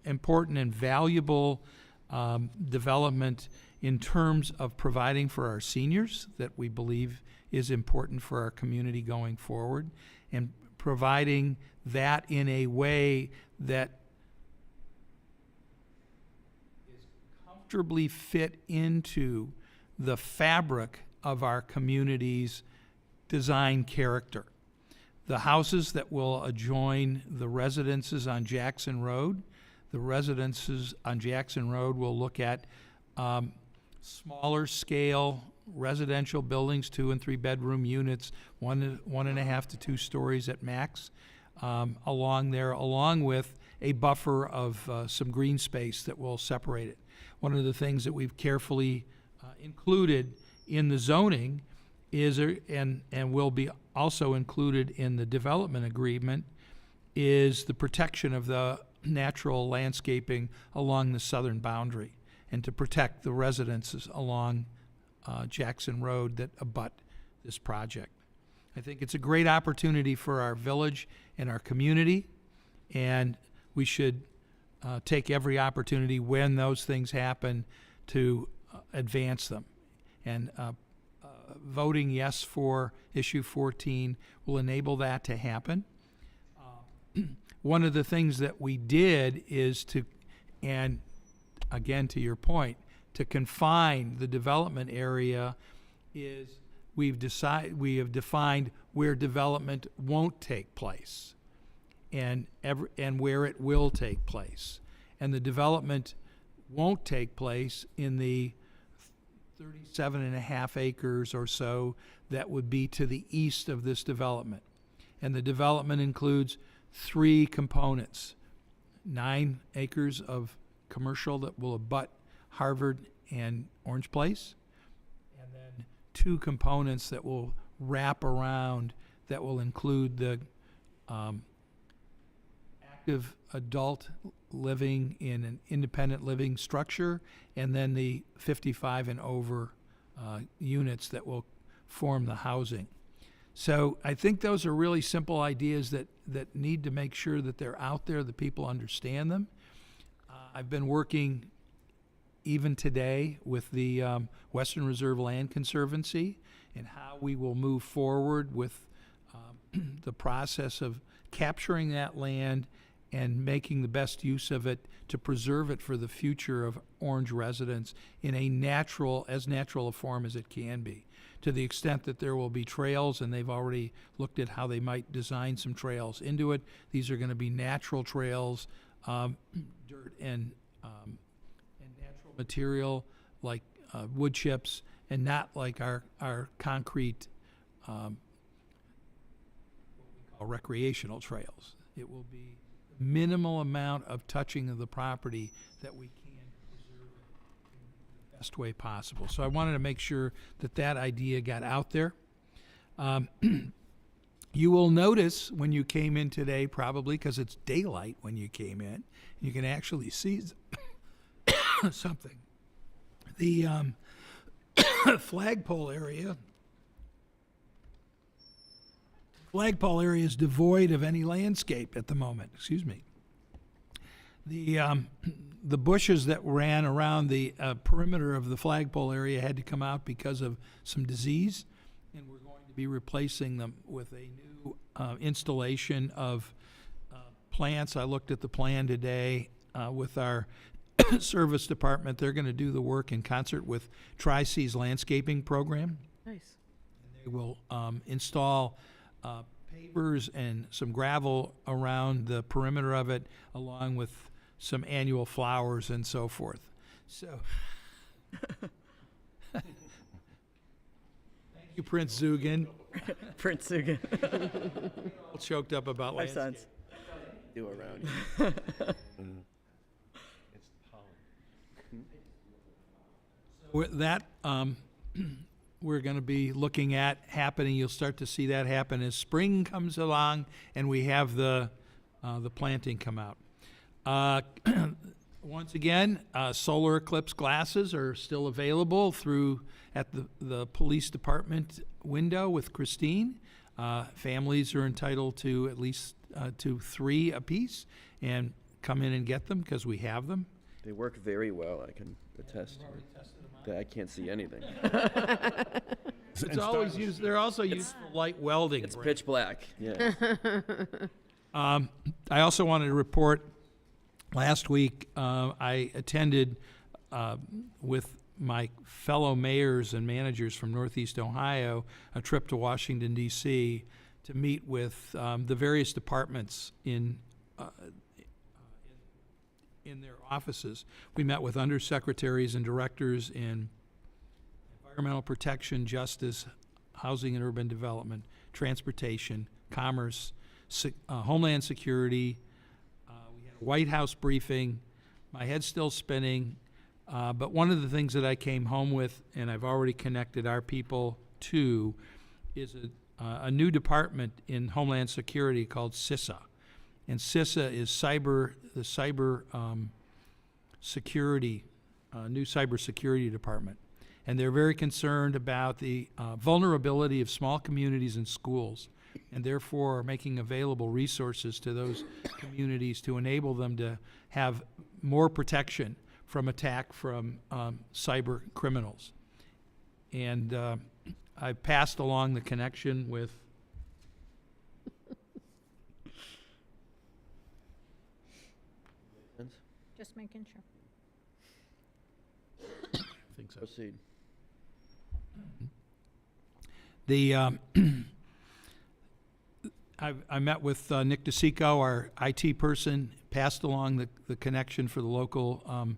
important and valuable development in terms of providing for our seniors that we believe is important for our community going forward, and providing that in a way that is comfortably fit into the fabric of our community's design character. The houses that will adjoin the residences on Jackson Road, the residences on Jackson Road will look at smaller scale residential buildings, 2 and 3 bedroom units, 1.5 to 2 stories at max, along there, along with a buffer of some green space that will separate it. One of the things that we've carefully included in the zoning is, and will be also included in the development agreement, is the protection of the natural landscaping along the southern boundary, and to protect the residences along Jackson Road that abut this project. I think it's a great opportunity for our village and our community, and we should take every opportunity when those things happen to advance them. And voting yes for issue 14 will enable that to happen. One of the things that we did is to, and again to your point, to confine the development area is we have defined where development won't take place and where it will take place. And the development won't take place in the 37.5 acres or so that would be to the east of this development. And the development includes 3 components: 9 acres of commercial that will abut Harvard and Orange Place, and then 2 components that will wrap around that will include the active adult living in an independent living structure, and then the 55 and over units that will form the housing. So I think those are really simple ideas that need to make sure that they're out there, that people understand them. I've been working even today with the Western Reserve Land Conservancy and how we will move forward with the process of capturing that land and making the best use of it to preserve it for the future of Orange residents in as natural a form as it can be. To the extent that there will be trails, and they've already looked at how they might design some trails into it. These are going to be natural trails, dirt and natural material like wood chips, and not like our concrete what we call recreational trails. It will be minimal amount of touching of the property that we can preserve it in the best way possible. So I wanted to make sure that that idea got out there. You will notice when you came in today, probably because it's daylight when you came in, you can actually see something. The flagpole area is devoid of any landscape at the moment. Excuse me. The bushes that ran around the perimeter of the flagpole area had to come out because of some disease, and we're going to be replacing them with a new installation of plants. I looked at the plan today with our Service Department. They're going to do the work in concert with Tri-Seas Landscaping Program. Nice. They will install pavers and some gravel around the perimeter of it, along with some annual flowers and so forth. So, thank you, Prince Zugan. Prince Sugan. All choked up about My landscape. sons. Do around. It's pollen. With that, we're going to be looking at happening. You'll start to see that happen as spring comes along and we have the planting come out. Once again, solar eclipse glasses are still available at the police department window with Christine. Families are entitled to at least to 3 apiece, and come in and get them because we have them. They work very well, I can attest. That I can't see anything. It's always used. They're also used for light welding. It's pitch black, yeah. I also wanted to report, last week, I attended with my fellow mayors and managers from Northeast Ohio a trip to Washington, D.C. to meet with the various departments in their offices. We met with undersecretaries and directors in environmental protection, justice, housing and urban development, transportation, commerce, homeland security. We had a White House briefing. My head's still spinning. But one of the things that I came home with, and I've already connected our people to, is a new department in Homeland Security called CISA. And CISA is the cyber security, new cybersecurity department. And they're very concerned about the vulnerability of small communities and schools, and therefore are making available resources to those communities to enable them to have more protection from attack from cyber criminals. And I passed along the connection with Just making sure. I think so. Proceed. The I met with Nick DeSico, our IT person, passed along the connection for the local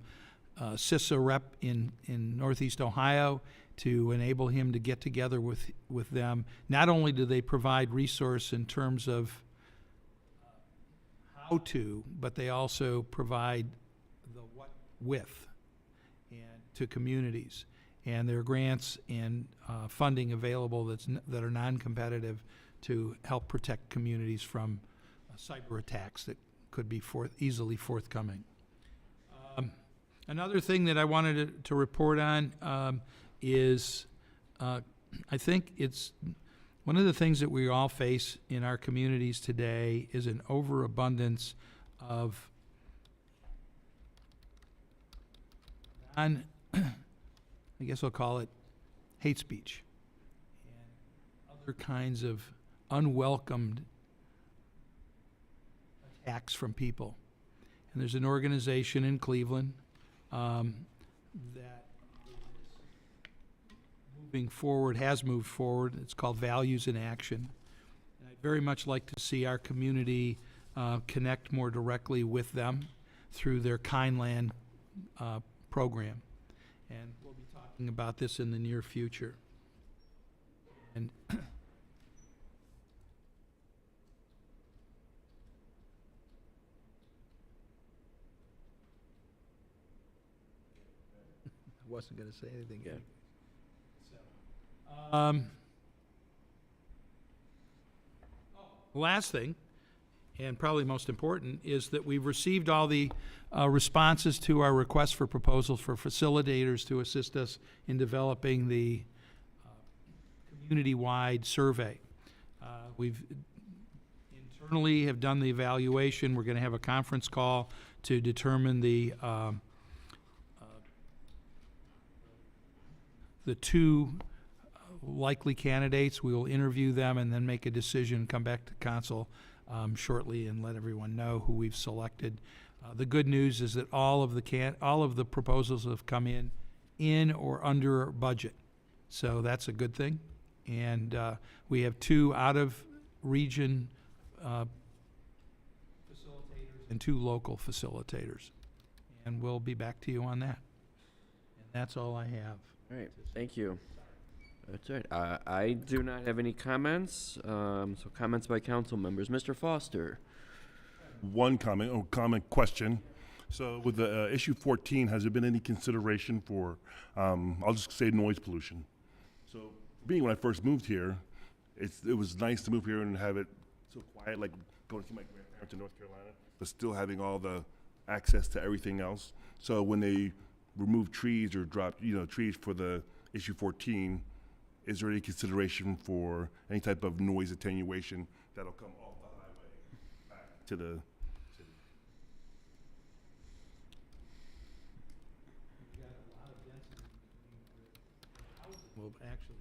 CISA rep in Northeast Ohio to enable him to get together with them. Not only do they provide resource in terms of how to, but they also provide the what with and to communities. And there are grants and funding available that are non-competitive to help protect communities from cyber attacks that could be easily forthcoming. Another thing that I wanted to report on is I think it's one of the things that we all face in our communities today is an overabundance of I guess I'll call it hate speech and other kinds of unwelcomed attacks from people. And there's an organization in Cleveland that has moved forward. It's called Values in Action. And I'd very much like to see our community connect more directly with them through their Kindland program. And we'll be talking about this in the near future. And I wasn't going to say anything. Yeah. Last thing, and probably most important, is that we've received all the responses to our request for proposals for facilitators to assist us in developing the community-wide survey. We've internally have done the evaluation. We're going to have a conference call to determine the 2 likely candidates. We will interview them and then make a decision, come back to council shortly and let everyone know who we've selected. The good news is that all of the proposals have come in or under budget. So that's a good thing. And we have 2 out-of-region facilitators and 2 local facilitators. And we'll be back to you on that. And that's all I have. All right, thank you. That's all right. I do not have any comments, so comments by council members. Mr. Foster. One comment question. So with the issue 14, has there been any consideration for, I'll just say noise pollution? So being when I first moved here, it was nice to move here and have it so quiet, like going to see my grandparents in North Carolina, but still having all the access to everything else. So when they remove trees or drop, trees for the issue 14, is there any consideration for any type of noise attenuation that'll come off the highway back to the city? We'll actually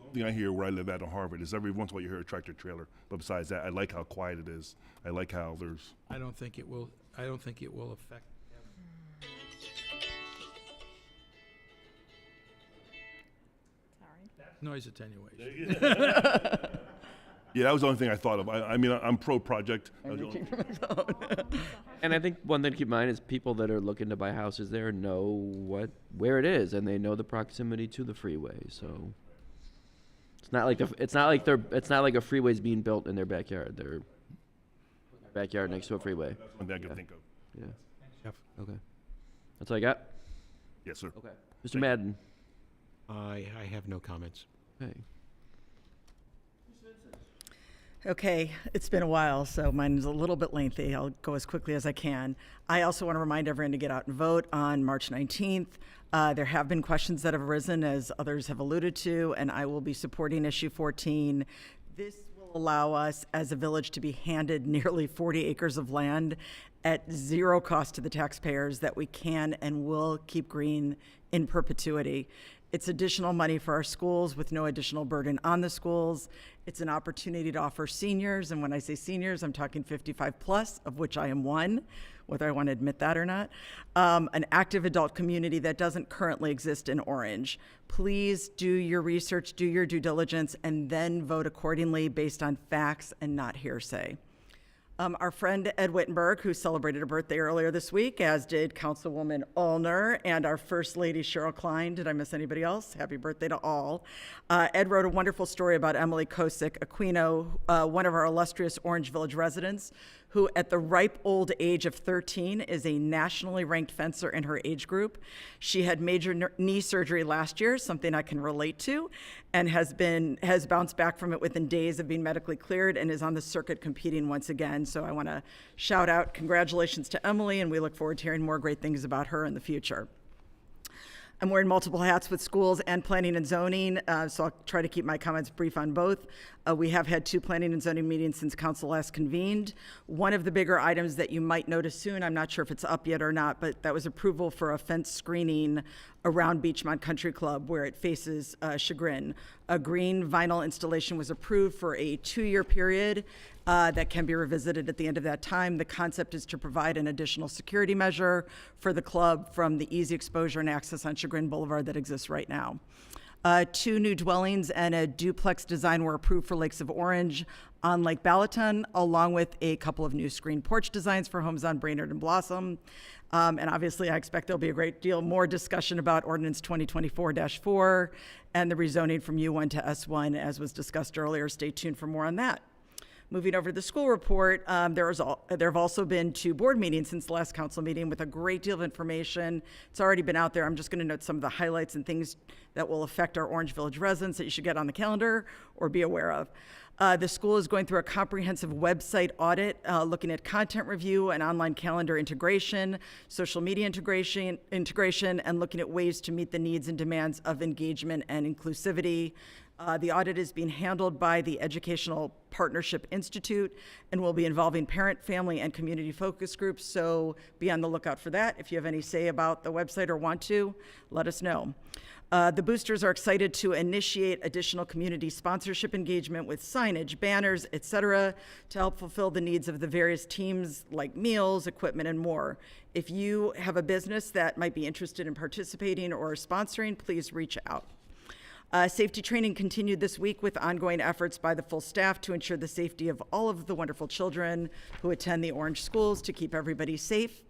The only thing I hear where I live at in Harvard is every once in a while you hear a tractor trailer. But besides that, I like how quiet it is. I like how there's. I don't think it will affect. Sorry. Noise attenuation. Yeah, that was the only thing I thought of. I mean, I'm pro project. And I think one thing to keep in mind is people that are looking to buy houses there know where it is, and they know the proximity to the freeway. So it's not like a freeway's being built in their backyard. Their backyard next to a freeway. That's one thing I can think of. Yeah. Jeff. Okay. That's all I got. Yes, sir. Okay. Mr. Madden. I have no comments. Okay. Okay, it's been a while, so mine is a little bit lengthy. I'll go as quickly as I can. I also want to remind everyone to get out and vote on March 19th. There have been questions that have arisen, as others have alluded to, and I will be supporting issue 14. This will allow us as a village to be handed nearly 40 acres of land at zero cost to the taxpayers that we can and will keep green in perpetuity. It's additional money for our schools with no additional burden on the schools. It's an opportunity to offer seniors, and when I say seniors, I'm talking 55 plus, of which I am one, whether I want to admit that or not, an active adult community that doesn't currently exist in Orange. Please do your research, do your due diligence, and then vote accordingly based on facts and not hearsay. Our friend Ed Wittenberg, who celebrated a birthday earlier this week, as did Councilwoman Allner and our First Lady Cheryl Klein. Did I miss anybody else? Happy birthday to all. Ed wrote a wonderful story about Emily Kosick Aquino, one of our illustrious Orange Village residents, who at the ripe old age of 13 is a nationally ranked fencer in her age group. She had major knee surgery last year, something I can relate to, and has bounced back from it within days of being medically cleared and is on the circuit competing once again. So I want to shout out congratulations to Emily, and we look forward to hearing more great things about her in the future. I'm wearing multiple hats with schools and planning and zoning, so I'll try to keep my comments brief on both. We have had 2 planning and zoning meetings since council last convened. One of the bigger items that you might notice soon, I'm not sure if it's up yet or not, but that was approval for a fence screening around Beachmont Country Club where it faces Chagrin. A green vinyl installation was approved for a 2-year period that can be revisited at the end of that time. The concept is to provide an additional security measure for the club from the easy exposure and access on Chagrin Boulevard that exists right now. 2 new dwellings and a duplex design were approved for Lakes of Orange on Lake Balaton, along with a couple of new screen porch designs for homes on Brainerd and Blossom. And obviously, I expect there'll be a great deal more discussion about Ordinance 2024-4 and the rezoning from U1 to S1, as was discussed earlier. Stay tuned for more on that. Moving over to the school report, there have also been 2 board meetings since the last council meeting with a great deal of information. It's already been out there. I'm just going to note some of the highlights and things that will affect our Orange Village residents that you should get on the calendar or be aware of. The school is going through a comprehensive website audit, looking at content review and online calendar integration, social media integration, and looking at ways to meet the needs and demands of engagement and inclusivity. The audit is being handled by the Educational Partnership Institute and will be involving parent, family, and community focus groups, so be on the lookout for that. If you have any say about the website or want to, let us know. The boosters are excited to initiate additional community sponsorship engagement with signage, banners, et cetera, to help fulfill the needs of the various teams like meals, equipment, and more. If you have a business that might be interested in participating or sponsoring, please reach out. Safety training continued this week with ongoing efforts by the full staff to ensure the safety of all of the wonderful children who attend the Orange schools to keep everybody safe.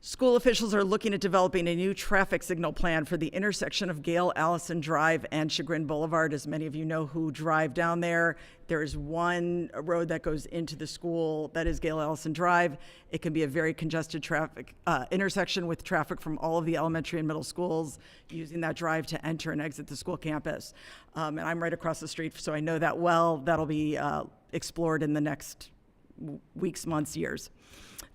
School officials are looking at developing a new traffic signal plan for the intersection of Gale Allison Drive and Chagrin Boulevard. As many of you know who drive down there, there is one road that goes into the school, that is Gale Allison Drive. It can be a very congested traffic intersection with traffic from all of the elementary and middle schools using that drive to enter and exit the school campus. And I'm right across the street, so I know that well. That'll be explored in the next weeks, months, years.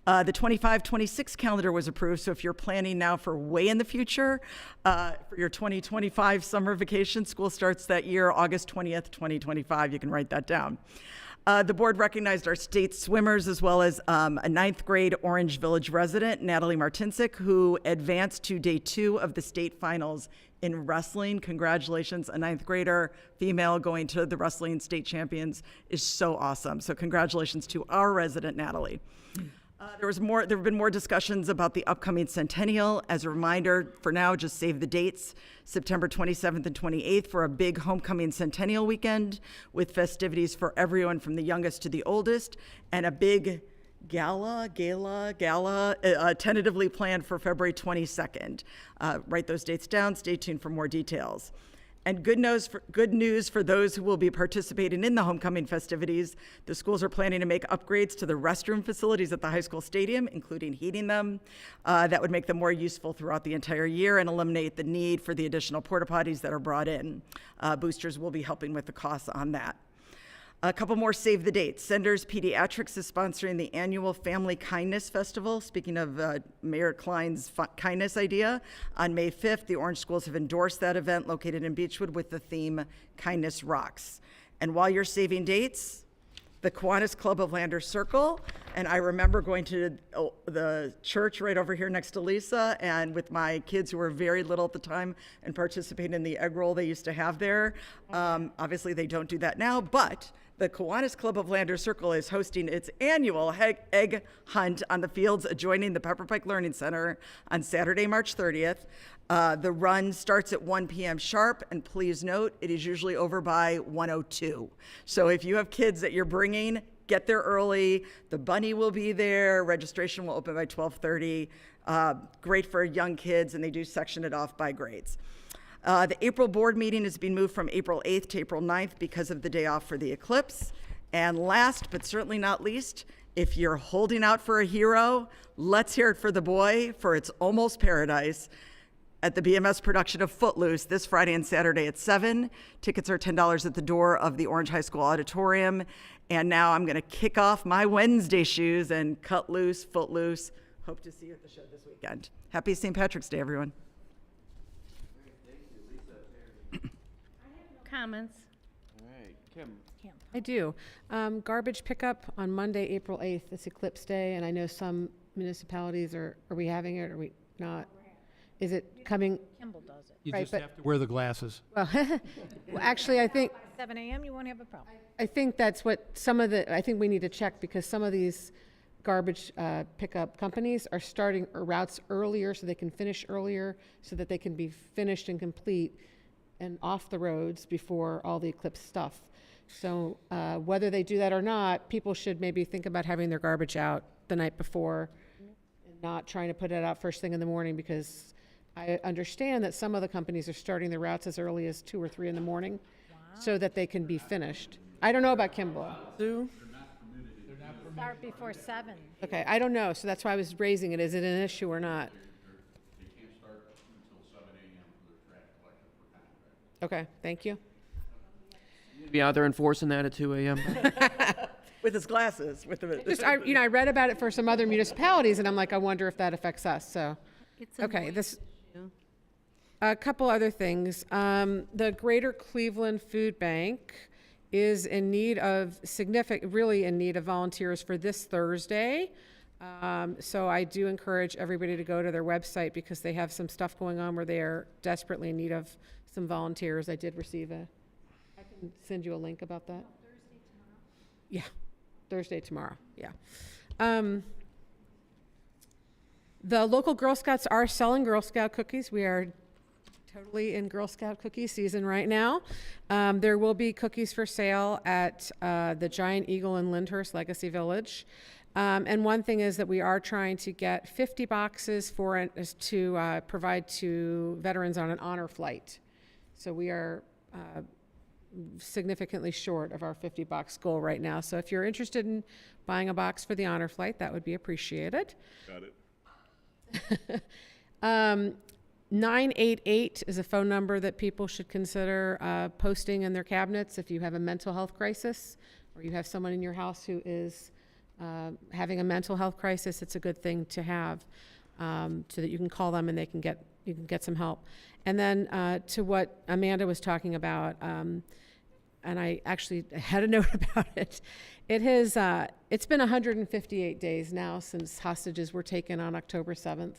The 25-26 calendar was approved, so if you're planning now for way in the future, for your 2025 summer vacation, school starts that year, August 20th, 2025. You can write that down. The board recognized our state swimmers as well as a ninth grade Orange Village resident, Natalie Martinsik, who advanced to day 2 of the state finals in wrestling. Congratulations, a ninth grader, female, going to the wrestling state champions is so awesome. So congratulations to our resident, Natalie. There have been more discussions about the upcoming centennial. As a reminder, for now, just save the dates, September 27th and 28th for a big homecoming centennial weekend with festivities for everyone from the youngest to the oldest, and a big gala, tentatively planned for February 22nd. Write those dates down, stay tuned for more details. And good news for those who will be participating in the homecoming festivities. The schools are planning to make upgrades to the restroom facilities at the high school stadium, including heating them. That would make them more useful throughout the entire year and eliminate the need for the additional porta potties that are brought in. Boosters will be helping with the costs on that. A couple more save the dates. Senders Pediatrics is sponsoring the annual Family Kindness Festival. Speaking of Mayor Klein's kindness idea, on May 5th, the Orange schools have endorsed that event located in Beechwood with the theme Kindness Rocks. And while you're saving dates, the Kiwanis Club of Lander Circle, and I remember going to the church right over here next to Lisa, and with my kids who were very little at the time and participating in the egg roll they used to have there. Obviously, they don't do that now, but the Kiwanis Club of Lander Circle is hosting its annual egg hunt on the fields adjoining the Pepper Pike Learning Center on Saturday, March 30th. The run starts at 1 p.m. sharp, and please note, it is usually over by 1:02. So if you have kids that you're bringing, get there early. The bunny will be there. Registration will open by 12:30. Great for young kids, and they do section it off by grades. The April board meeting is being moved from April 8th to April 9th because of the day off for the eclipse. And last, but certainly not least, if you're holding out for a hero, let's hear it for the boy for It's Almost Paradise at the BMS production of Footloose this Friday and Saturday at 7. Tickets are $10 at the door of the Orange High School Auditorium. And now I'm going to kick off my Wednesday shoes and cut loose, Footloose. Hope to see you at the show this weekend. Happy St. Patrick's Day, everyone. Comments? All right, Kim. I do. Garbage pickup on Monday, April 8th, this Eclipse Day, and I know some municipalities are we having it, or are we not? Is it coming? Kimball does it. You Right, just but- have to wear the glasses. Well, actually, I think, 7 a.m., you won't have a problem. I think that's what I think we need to check, because some of these garbage pickup companies are starting routes earlier so they can finish earlier, so that they can be finished and complete and off the roads before all the Eclipse stuff. So whether they do that or not, people should maybe think about having their garbage out the night before and not trying to put it out first thing in the morning, because I understand that some of the companies are starting their routes as early as 2 or 3 in the morning so that they can be finished. I don't know about Kimball. Sue? Start before 7. Okay, I don't know, so that's why I was raising it. Is it an issue or not? They can't start until 7 a.m. for their trash collection for contract. Okay, thank you. Be out there enforcing that at 2 a.m. With his glasses, with the. Just, I read about it for some other municipalities, and I'm like, I wonder if that affects us, so. It's a Okay, noise this, issue. a couple other things. The Greater Cleveland Food Bank is in need of really in need of volunteers for this Thursday. So I do encourage everybody to go to their website because they have some stuff going on where they are desperately in need of some volunteers. I did receive I can send you a link about that. Yeah, Thursday tomorrow, yeah. The local Girl Scouts are selling Girl Scout cookies. We are totally in Girl Scout cookie season right now. There will be cookies for sale at the Giant Eagle in Lyndhurst Legacy Village. And one thing is that we are trying to get 50 boxes to provide to veterans on an honor flight. So we are significantly short of our 50-box goal right now. So if you're interested in buying a box for the honor flight, that would be appreciated. Got it. 988 is a phone number that people should consider posting in their cabinets if you have a mental health crisis or you have someone in your house who is having a mental health crisis. It's a good thing to have so that you can call them and you can get some help. And then to what Amanda was talking about, and I actually had a note about it. It's been 158 days now since hostages were taken on October 7th.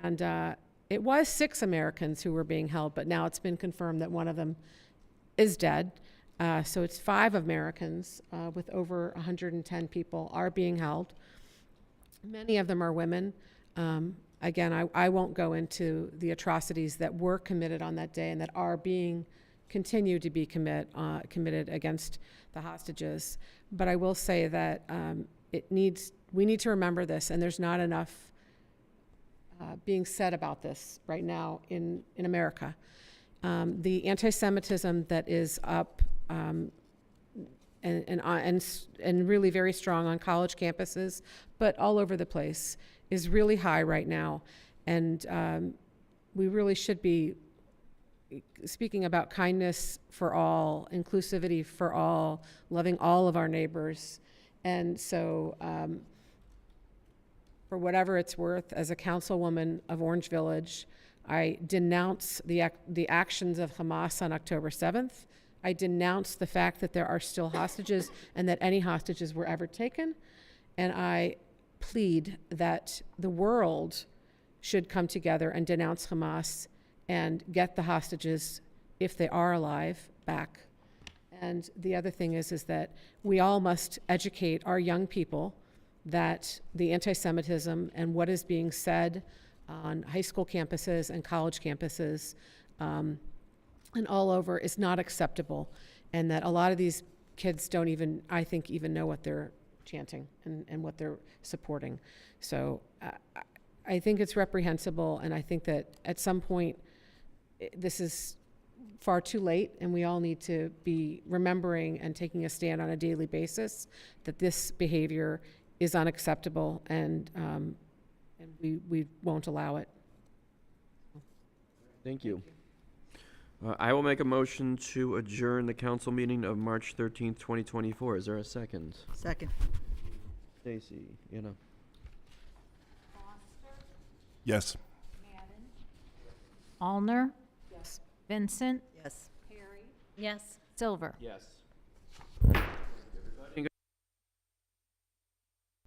And it was 6 Americans who were being held, but now it's been confirmed that one of them is dead. So it's 5 Americans with over 110 people are being held. Many of them are women. Again, I won't go into the atrocities that were committed on that day and that are being continue to be committed against the hostages. But I will say that we need to remember this, and there's not enough being said about this right now in America. The anti-Semitism that is up and really very strong on college campuses, but all over the place, is really high right now. And we really should be speaking about kindness for all, inclusivity for all, loving all of our neighbors. And so for whatever it's worth, as a councilwoman of Orange Village, I denounce the actions of Hamas on October 7th. I denounce the fact that there are still hostages and that any hostages were ever taken. And I plead that the world should come together and denounce Hamas and get the hostages, if they are alive, back. And the other thing is that we all must educate our young people that the anti-Semitism and what is being said on high school campuses and college campuses and all over is not acceptable, and that a lot of these kids don't even, I think, even know what they're chanting and what they're supporting. So I think it's reprehensible, and I think that at some point this is far too late, and we all need to be remembering and taking a stand on a daily basis that this behavior is unacceptable, and we won't allow it. Thank you. I will make a motion to adjourn the council meeting of March 13th, 2024. Is there a second? Second. Stacy, Yes. Allner, Yes. Vincent, Yes. Yes. Silver. Yes.